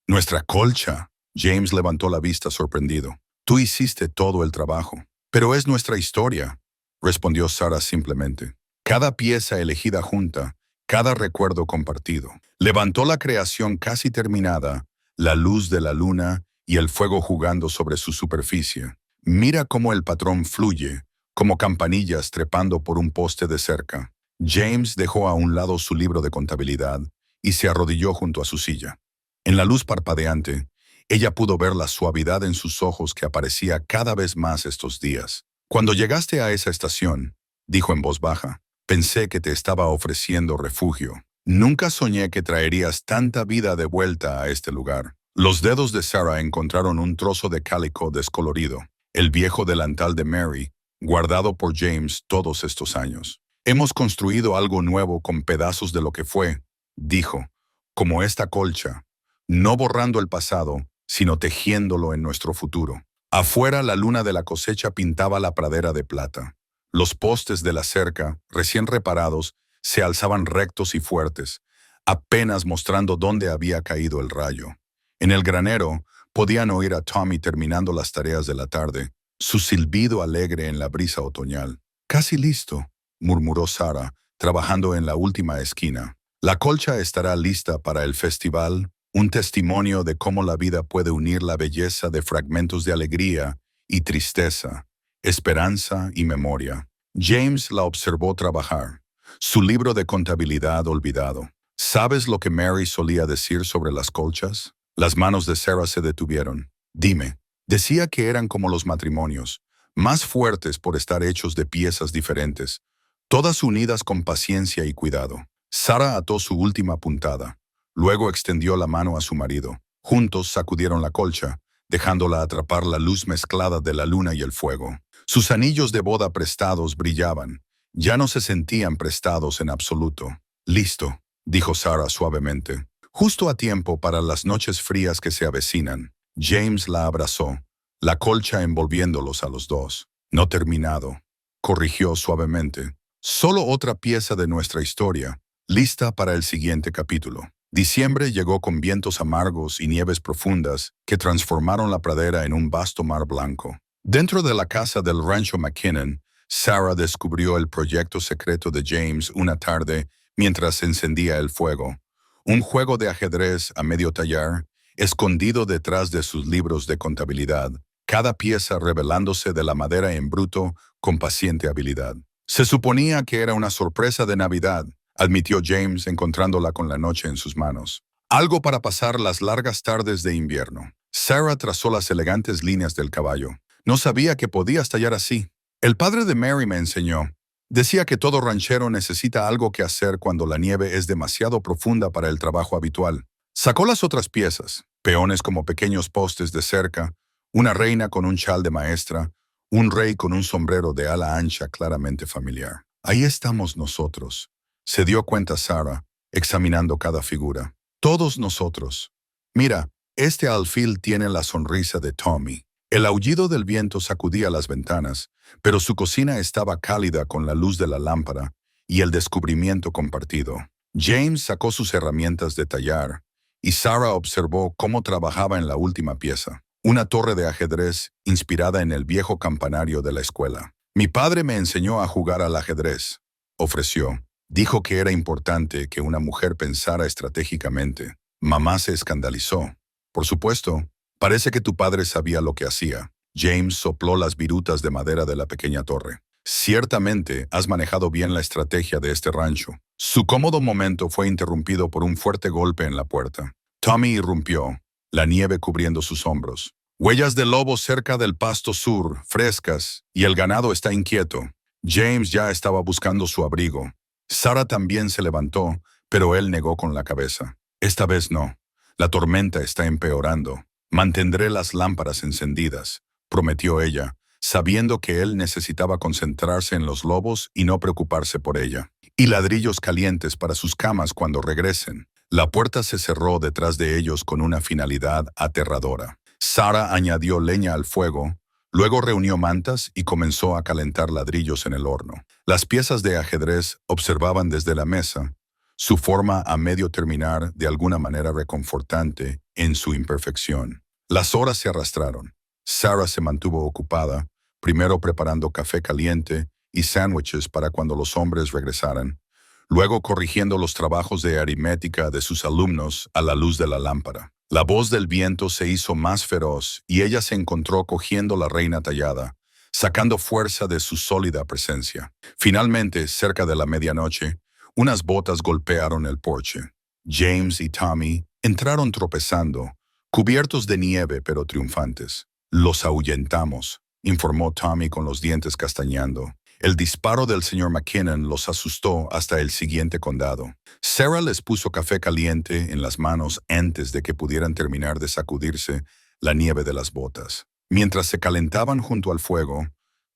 A: ¿Nuestra colcha? James levantó la vista sorprendido. Tú hiciste todo el trabajo. Pero es nuestra historia, respondió Sarah simplemente. Cada pieza elegida junta, cada recuerdo compartido. Levantó la creación casi terminada, la luz de la luna y el fuego jugando sobre su superficie. Mira cómo el patrón fluye, como campanillas trepando por un poste de cerca. James dejó a un lado su libro de contabilidad y se arrodilló junto a su silla. En la luz parpadeante, ella pudo ver la suavidad en sus ojos que aparecía cada vez más estos días. Cuando llegaste a esa estación, dijo en voz baja, pensé que te estaba ofreciendo refugio. Nunca soñé que traerías tanta vida de vuelta a este lugar. Los dedos de Sarah encontraron un trozo de cálico descolorido, el viejo delantal de Mary, guardado por James todos estos años. Hemos construido algo nuevo con pedazos de lo que fue, dijo, como esta colcha, no borrando el pasado, sino tejiéndolo en nuestro futuro. Afuera, la luna de la cosecha pintaba la pradera de plata. Los postes de la cerca, recién reparados, se alzaban rectos y fuertes, apenas mostrando dónde había caído el rayo. En el granero, podían oír a Tommy terminando las tareas de la tarde, su silbido alegre en la brisa otoñal. «Casi listo», murmuró Sarah, trabajando en la última esquina. «La colcha estará lista para el festival, un testimonio de cómo la vida puede unir la belleza de fragmentos de alegría y tristeza, esperanza y memoria». James la observó trabajar, su libro de contabilidad olvidado. «¿Sabes lo que Mary solía decir sobre las colchas?» Las manos de Sarah se detuvieron. «Dime». Decía que eran como los matrimonios, más fuertes por estar hechos de piezas diferentes, todas unidas con paciencia y cuidado. Sarah ató su última puntada. Luego extendió la mano a su marido. Juntos sacudieron la colcha, dejándola atrapar la luz mezclada de la luna y el fuego. Sus anillos de boda prestados brillaban. Ya no se sentían prestados en absoluto. «Listo», dijo Sarah suavemente. «Justo a tiempo para las noches frías que se avecinan». James la abrazó, la colcha envolviéndolos a los dos. «No terminado», corrigió suavemente. «Solo otra pieza de nuestra historia, lista para el siguiente capítulo». Diciembre llegó con vientos amargos y nieves profundas que transformaron la pradera en un vasto mar blanco. Dentro de la casa del rancho McKinnon, Sarah descubrió el proyecto secreto de James una tarde mientras encendía el fuego. Un juego de ajedrez a medio tallar, escondido detrás de sus libros de contabilidad, cada pieza revelándose de la madera en bruto con paciente habilidad. «Se suponía que era una sorpresa de Navidad», admitió James encontrándola con la noche en sus manos. «Algo para pasar las largas tardes de invierno». Sarah trazó las elegantes líneas del caballo. «No sabía que podías tallar así. El padre de Mary me enseñó. Decía que todo ranchero necesita algo que hacer cuando la nieve es demasiado profunda para el trabajo habitual». Sacó las otras piezas, peones como pequeños postes de cerca, una reina con un chal de maestra, un rey con un sombrero de ala ancha claramente familiar. «Ahí estamos nosotros», se dio cuenta Sarah, examinando cada figura. «Todos nosotros. Mira, este alfil tiene la sonrisa de Tommy». El aullido del viento sacudía las ventanas, pero su cocina estaba cálida con la luz de la lámpara y el descubrimiento compartido. James sacó sus herramientas de tallar, y Sarah observó cómo trabajaba en la última pieza, una torre de ajedrez inspirada en el viejo campanario de la escuela. «Mi padre me enseñó a jugar al ajedrez», ofreció. «Dijo que era importante que una mujer pensara estratégicamente». Mamá se escandalizó. «Por supuesto, parece que tu padre sabía lo que hacía». James sopló las virutas de madera de la pequeña torre. «Ciertamente has manejado bien la estrategia de este rancho». Su cómodo momento fue interrumpido por un fuerte golpe en la puerta. Tommy irrumpió, la nieve cubriendo sus hombros. «Huellas de lobo cerca del pasto sur, frescas, y el ganado está inquieto». James ya estaba buscando su abrigo. Sarah también se levantó, pero él negó con la cabeza. «Esta vez no. La tormenta está empeorando. Mantendré las lámparas encendidas», prometió ella, sabiendo que él necesitaba concentrarse en los lobos y no preocuparse por ella. «Y ladrillos calientes para sus camas cuando regresen». La puerta se cerró detrás de ellos con una finalidad aterradora. Sarah añadió leña al fuego, luego reunió mantas y comenzó a calentar ladrillos en el horno. Las piezas de ajedrez observaban desde la mesa, su forma a medio terminar de alguna manera reconfortante en su imperfección. Las horas se arrastraron. Sarah se mantuvo ocupada, primero preparando café caliente y sándwiches para cuando los hombres regresaran, luego corrigiendo los trabajos de aritmética de sus alumnos a la luz de la lámpara. La voz del viento se hizo más feroz y ella se encontró cogiendo la reina tallada, sacando fuerza de su sólida presencia. Finalmente, cerca de la medianoche, unas botas golpearon el porche. James y Tommy entraron tropezando, cubiertos de nieve pero triunfantes. «Los ahuyentamos», informó Tommy con los dientes castañando. El disparo del señor McKinnon los asustó hasta el siguiente condado. Sarah les puso café caliente en las manos antes de que pudieran terminar de sacudirse la nieve de las botas. Mientras se calentaban junto al fuego,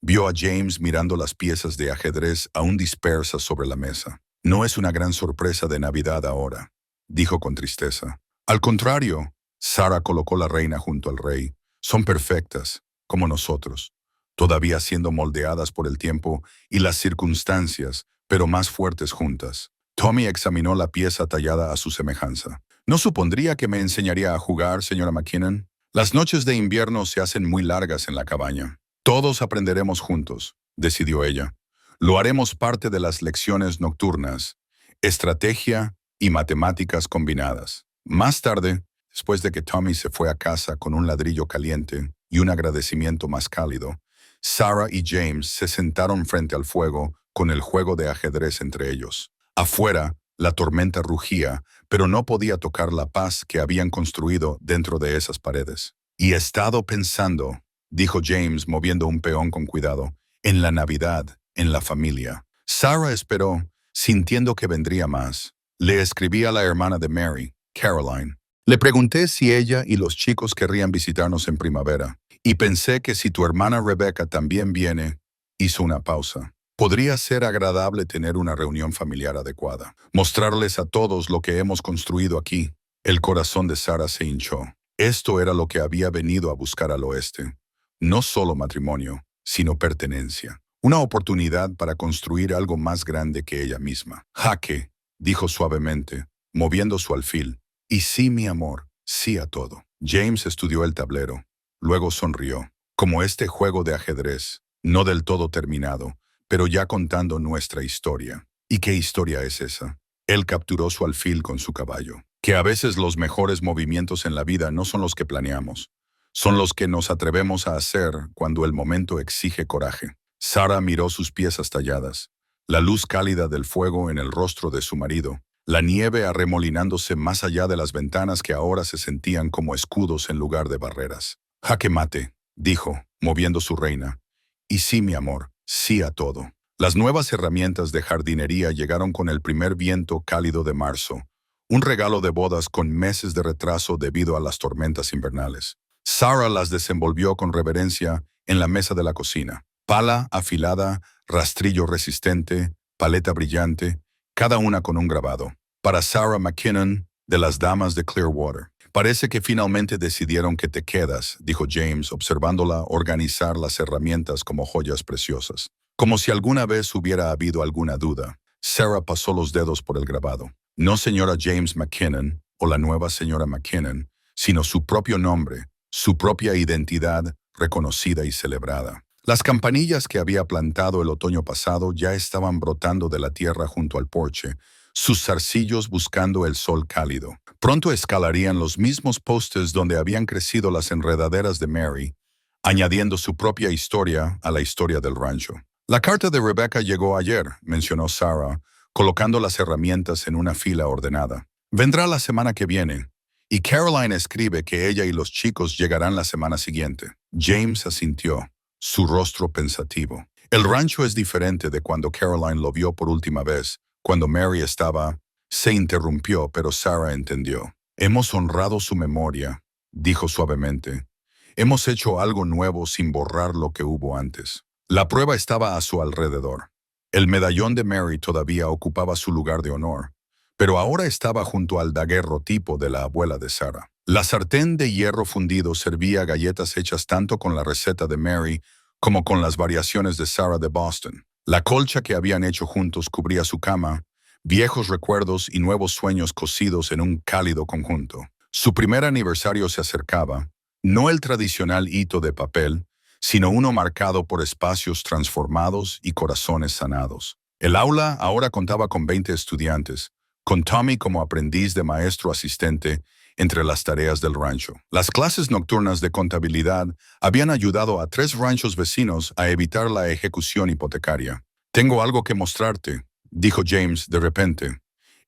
A: vio a James mirando las piezas de ajedrez aún dispersas sobre la mesa. «No es una gran sorpresa de Navidad ahora», dijo con tristeza. «Al contrario», Sarah colocó la reina junto al rey. «Son perfectas. como nosotros, todavía siendo moldeadas por el tiempo y las circunstancias, pero más fuertes juntas. Tommy examinó la pieza tallada a su semejanza. ¿No supondría que me enseñaría a jugar, señora McKinnon? Las noches de invierno se hacen muy largas en la cabaña. Todos aprenderemos juntos, decidió ella. Lo haremos parte de las lecciones nocturnas, estrategia y matemáticas combinadas. Más tarde, después de que Tommy se fue a casa con un ladrillo caliente y un agradecimiento más cálido, Sarah y James se sentaron frente al fuego con el juego de ajedrez entre ellos. Afuera, la tormenta rugía, pero no podía tocar la paz que habían construido dentro de esas paredes. Y he estado pensando, dijo James moviendo un peón con cuidado, en la Navidad, en la familia. Sarah esperó, sintiendo que vendría más. Le escribí a la hermana de Mary, Caroline. Le pregunté si ella y los chicos querrían visitarnos en primavera, y pensé que si tu hermana Rebecca también viene, hizo una pausa. Podría ser agradable tener una reunión familiar adecuada. Mostrarles a todos lo que hemos construido aquí. El corazón de Sarah se hinchó. Esto era lo que había venido a buscar al oeste. No solo matrimonio, sino pertenencia. Una oportunidad para construir algo más grande que ella misma. Jaque, dijo suavemente, moviendo su alfil. Y sí, mi amor, sí a todo. James estudió el tablero. Luego sonrió. Como este juego de ajedrez, no del todo terminado, pero ya contando nuestra historia. ¿Y qué historia es esa? Él capturó su alfil con su caballo. Que a veces los mejores movimientos en la vida no son los que planeamos. Son los que nos atrevemos a hacer cuando el momento exige coraje. Sarah miró sus piezas talladas, la luz cálida del fuego en el rostro de su marido, la nieve arremolinándose más allá de las ventanas que ahora se sentían como escudos en lugar de barreras. Jaque mate, dijo, moviendo su reina. Y sí, mi amor, sí a todo. Las nuevas herramientas de jardinería llegaron con el primer viento cálido de marzo, un regalo de bodas con meses de retraso debido a las tormentas invernales. Sarah las desenvolvió con reverencia en la mesa de la cocina. Pala afilada, rastrillo resistente, paleta brillante, cada una con un grabado. Para Sarah McKinnon, de las damas de Clearwater. Parece que finalmente decidieron que te quedas, dijo James, observándola organizar las herramientas como joyas preciosas. Como si alguna vez hubiera habido alguna duda. Sarah pasó los dedos por el grabado. No señora James McKinnon, o la nueva señora McKinnon, sino su propio nombre, su propia identidad reconocida y celebrada. Las campanillas que había plantado el otoño pasado ya estaban brotando de la tierra junto al porche, sus zarcillos buscando el sol cálido. Pronto escalarían los mismos postes donde habían crecido las enredaderas de Mary, añadiendo su propia historia a la historia del rancho. La carta de Rebecca llegó ayer, mencionó Sarah, colocando las herramientas en una fila ordenada. Vendrá la semana que viene, y Caroline escribe que ella y los chicos llegarán la semana siguiente. James asintió, su rostro pensativo. El rancho es diferente de cuando Caroline lo vio por última vez, cuando Mary estaba... Se interrumpió, pero Sarah entendió. Hemos honrado su memoria, dijo suavemente. Hemos hecho algo nuevo sin borrar lo que hubo antes. La prueba estaba a su alrededor. El medallón de Mary todavía ocupaba su lugar de honor, pero ahora estaba junto al daguerrotipo de la abuela de Sarah. La sartén de hierro fundido servía galletas hechas tanto con la receta de Mary como con las variaciones de Sarah de Boston. La colcha que habían hecho juntos cubría su cama, viejos recuerdos y nuevos sueños cosidos en un cálido conjunto. Su primer aniversario se acercaba, no el tradicional hito de papel, sino uno marcado por espacios transformados y corazones sanados. El aula ahora contaba con 20 estudiantes, con Tommy como aprendiz de maestro asistente entre las tareas del rancho. Las clases nocturnas de contabilidad habían ayudado a 3 ranchos vecinos a evitar la ejecución hipotecaria. Tengo algo que mostrarte, dijo James de repente.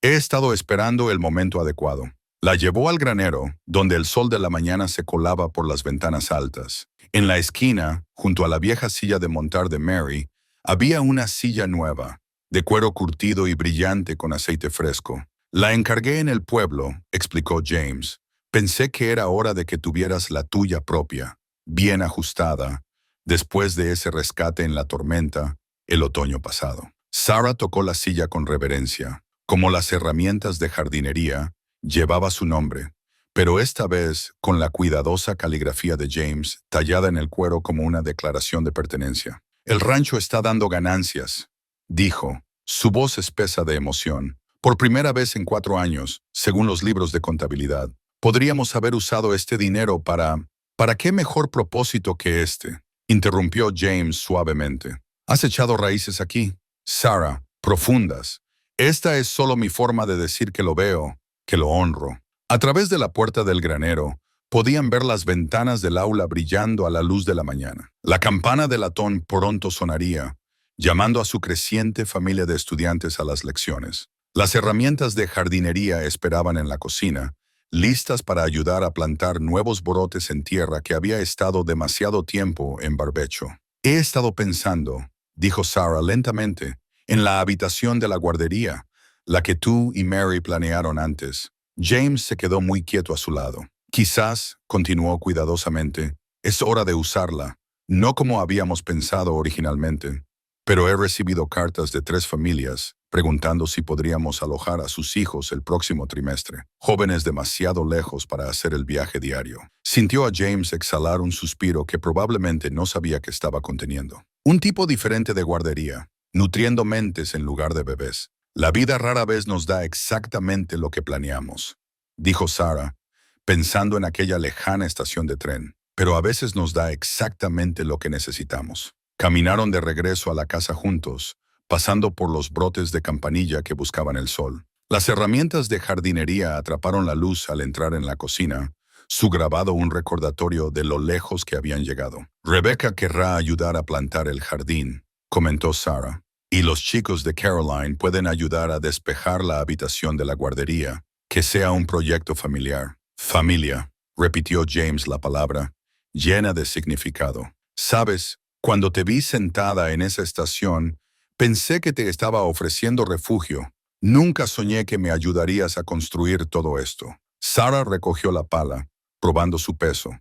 A: He estado esperando el momento adecuado. La llevó al granero, donde el sol de la mañana se colaba por las ventanas altas. En la esquina, junto a la vieja silla de montar de Mary, había una silla nueva, de cuero curtido y brillante con aceite fresco. La encargué en el pueblo, explicó James. Pensé que era hora de que tuvieras la tuya propia, bien ajustada, después de ese rescate en la tormenta, el otoño pasado. Sarah tocó la silla con reverencia. Como las herramientas de jardinería, llevaba su nombre, pero esta vez con la cuidadosa caligrafía de James tallada en el cuero como una declaración de pertenencia. «El rancho está dando ganancias», dijo, su voz espesa de emoción. «Por primera vez en 4 años, según los libros de contabilidad. Podríamos haber usado este dinero para... ¿Para qué mejor propósito que este?», interrumpió James suavemente. «Has echado raíces aquí, Sarah, profundas. Esta es solo mi forma de decir que lo veo, que lo honro». A través de la puerta del granero, podían ver las ventanas del aula brillando a la luz de la mañana. La campana de latón pronto sonaría, llamando a su creciente familia de estudiantes a las lecciones. Las herramientas de jardinería esperaban en la cocina, listas para ayudar a plantar nuevos brotes en tierra que había estado demasiado tiempo en barbecho. «He estado pensando», dijo Sarah lentamente, «en la habitación de la guardería, la que tú y Mary planearon antes». James se quedó muy quieto a su lado. «Quizás», continuó cuidadosamente, «es hora de usarla, no como habíamos pensado originalmente, pero he recibido cartas de 3 familias preguntando si podríamos alojar a sus hijos el próximo trimestre, jóvenes demasiado lejos para hacer el viaje diario». Sintió a James exhalar un suspiro que probablemente no sabía que estaba conteniendo. «Un tipo diferente de guardería, nutriendo mentes en lugar de bebés. La vida rara vez nos da exactamente lo que planeamos», dijo Sarah, pensando en aquella lejana estación de tren, «pero a veces nos da exactamente lo que necesitamos». Caminaron de regreso a la casa juntos, pasando por los brotes de campanilla que buscaban el sol. Las herramientas de jardinería atraparon la luz al entrar en la cocina, su grabado un recordatorio de lo lejos que habían llegado. «Rebecca querrá ayudar a plantar el jardín», comentó Sarah. «Y los chicos de Caroline pueden ayudar a despejar la habitación de la guardería, que sea un proyecto familiar». «Familia», repitió James la palabra, llena de significado. «Sabes, cuando te vi sentada en esa estación, pensé que te estaba ofreciendo refugio. Nunca soñé que me ayudarías a construir todo esto». Sarah recogió la pala, probando su peso.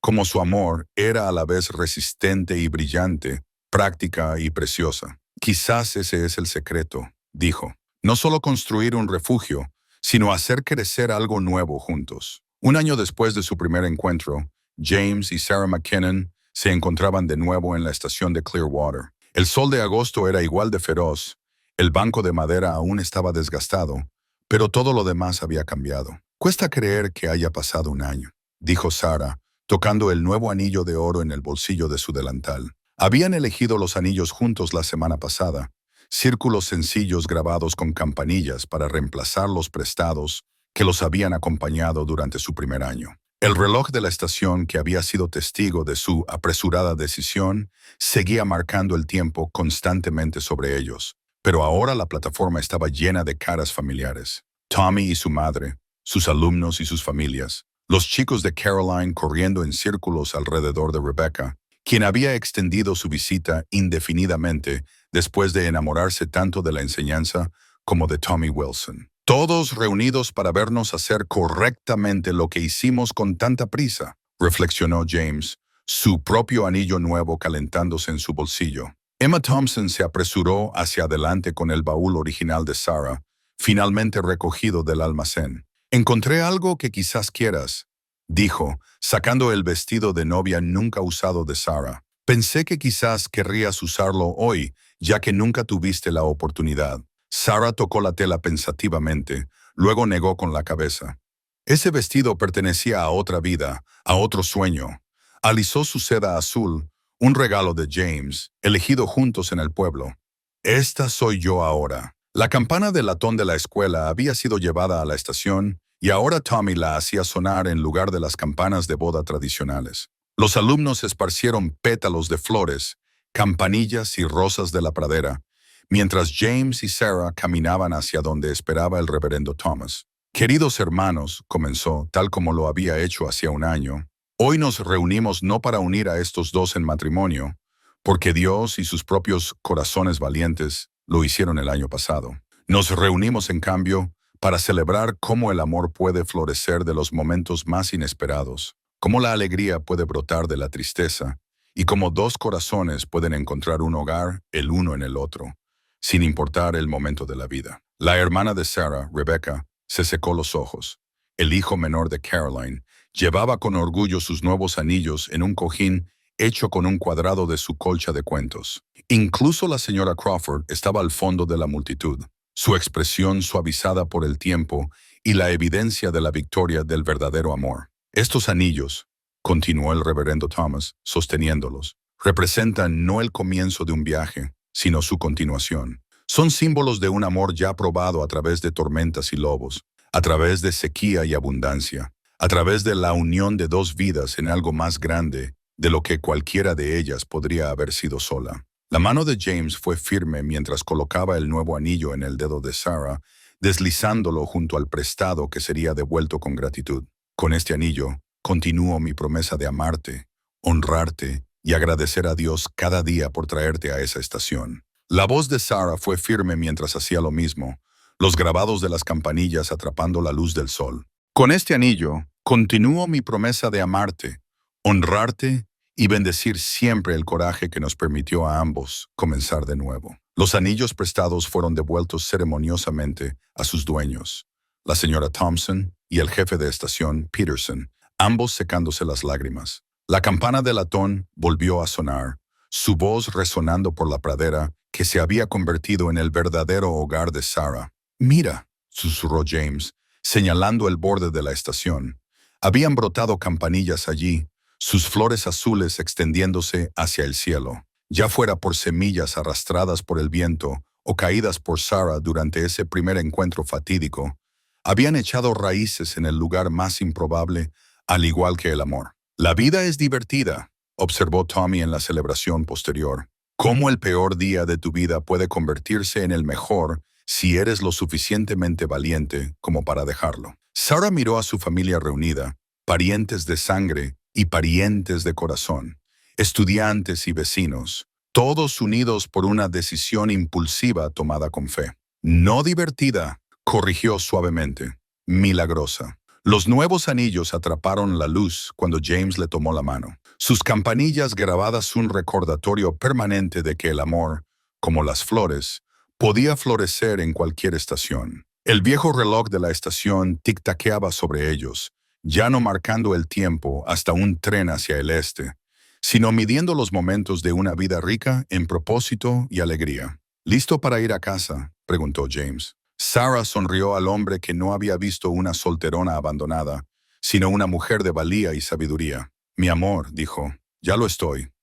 A: Como su amor era a la vez resistente y brillante, práctica y preciosa. «Quizás ese es el secreto», dijo. «No solo construir un refugio, sino hacer crecer algo nuevo juntos». 1 año después de su primer encuentro, James y Sarah McKinnon se encontraban de nuevo en la estación de Clearwater. El sol de agosto era igual de feroz, el banco de madera aún estaba desgastado, pero todo lo demás había cambiado. «Cuesta creer que haya pasado 1 año», dijo Sarah, tocando el nuevo anillo de oro en el bolsillo de su delantal. Habían elegido los anillos juntos la semana pasada, círculos sencillos grabados con campanillas para reemplazar los prestados que los habían acompañado durante su primer año. El reloj de la estación, que había sido testigo de su apresurada decisión, seguía marcando el tiempo constantemente sobre ellos, pero ahora la plataforma estaba llena de caras familiares. Tommy y su madre, sus alumnos y sus familias, los chicos de Caroline corriendo en círculos alrededor de Rebecca, quien había extendido su visita indefinidamente después de enamorarse tanto de la enseñanza como de Tommy Wilson. «Todos reunidos para vernos hacer correctamente lo que hicimos con tanta prisa», reflexionó James, su propio anillo nuevo calentándose en su bolsillo. Emma Thompson se apresuró hacia adelante con el baúl original de Sarah, finalmente recogido del almacén. «Encontré algo que quizás quieras», dijo, sacando el vestido de novia nunca usado de Sarah. «Pensé que quizás querrías usarlo hoy, ya que nunca tuviste la oportunidad». Sarah tocó la tela pensativamente, luego negó con la cabeza. Ese vestido pertenecía a otra vida, a otro sueño. Alisó su seda azul, un regalo de James, elegido juntos en el pueblo. «Esta soy yo ahora». La campana de latón de la escuela había sido llevada a la estación y ahora Tommy la hacía sonar en lugar de las campanas de boda tradicionales. Los alumnos esparcieron pétalos de flores, campanillas y rosas de la pradera, mientras James y Sarah caminaban hacia donde esperaba el reverendo Thomas. «Queridos hermanos», comenzó, tal como lo había hecho hacía 1 año, «hoy nos reunimos no para unir a estos dos en matrimonio, porque Dios y sus propios corazones valientes lo hicieron el año pasado. Nos reunimos, en cambio, para celebrar cómo el amor puede florecer de los momentos más inesperados, cómo la alegría puede brotar de la tristeza, y cómo 2 corazones pueden encontrar un hogar el uno en el otro, sin importar el momento de la vida». La hermana de Sarah, Rebecca, se secó los ojos. el hijo menor de Caroline, llevaba con orgullo sus nuevos anillos en un cojín hecho con un cuadrado de su colcha de cuentos. Incluso la señora Crawford estaba al fondo de la multitud, su expresión suavizada por el tiempo y la evidencia de la victoria del verdadero amor. Estos anillos, continuó el reverendo Thomas, sosteniéndolos, representan no el comienzo de un viaje, sino su continuación. Son símbolos de un amor ya probado a través de tormentas y lobos, a través de sequía y abundancia, a través de la unión de dos vidas en algo más grande de lo que cualquiera de ellas podría haber sido sola. La mano de James fue firme mientras colocaba el nuevo anillo en el dedo de Sarah, deslizándolo junto al prestado que sería devuelto con gratitud. Con este anillo, continúo mi promesa de amarte, honrarte y agradecer a Dios cada día por traerte a esa estación. La voz de Sarah fue firme mientras hacía lo mismo, los grabados de las campanillas atrapando la luz del sol. Con este anillo, continúo mi promesa de amarte, honrarte y bendecir siempre el coraje que nos permitió a ambos comenzar de nuevo. Los anillos prestados fueron devueltos ceremoniosamente a sus dueños, la señora Thompson y el jefe de estación, Peterson, ambos secándose las lágrimas. La campana de latón volvió a sonar, su voz resonando por la pradera que se había convertido en el verdadero hogar de Sarah. «Mira», susurró James, señalando el borde de la estación. Habían brotado campanillas allí, sus flores azules extendiéndose hacia el cielo, ya fuera por semillas arrastradas por el viento o caídas por Sarah durante ese primer encuentro fatídico. Habían echado raíces en el lugar más improbable, al igual que el amor. «La vida es divertida», observó Tommy en la celebración posterior. «Cómo el peor día de tu vida puede convertirse en el mejor si eres lo suficientemente valiente como para dejarlo». Sarah miró a su familia reunida, parientes de sangre y parientes de corazón, estudiantes y vecinos, todos unidos por una decisión impulsiva tomada con fe. «No divertida», corrigió suavemente, «milagrosa». Los nuevos anillos atraparon la luz cuando James le tomó la mano. Sus campanillas grabadas un recordatorio permanente de que el amor, como las flores, podía florecer en cualquier estación. El viejo reloj de la estación tic-taqueaba sobre ellos, ya no marcando el tiempo hasta un tren hacia el este, sino midiendo los momentos de una vida rica en propósito y alegría. «¿Listo para ir a casa?», preguntó James. Sarah sonrió al hombre que no había visto una solterona abandonada, sino una mujer de valía y sabiduría. «Mi amor», dijo, «ya lo estoy».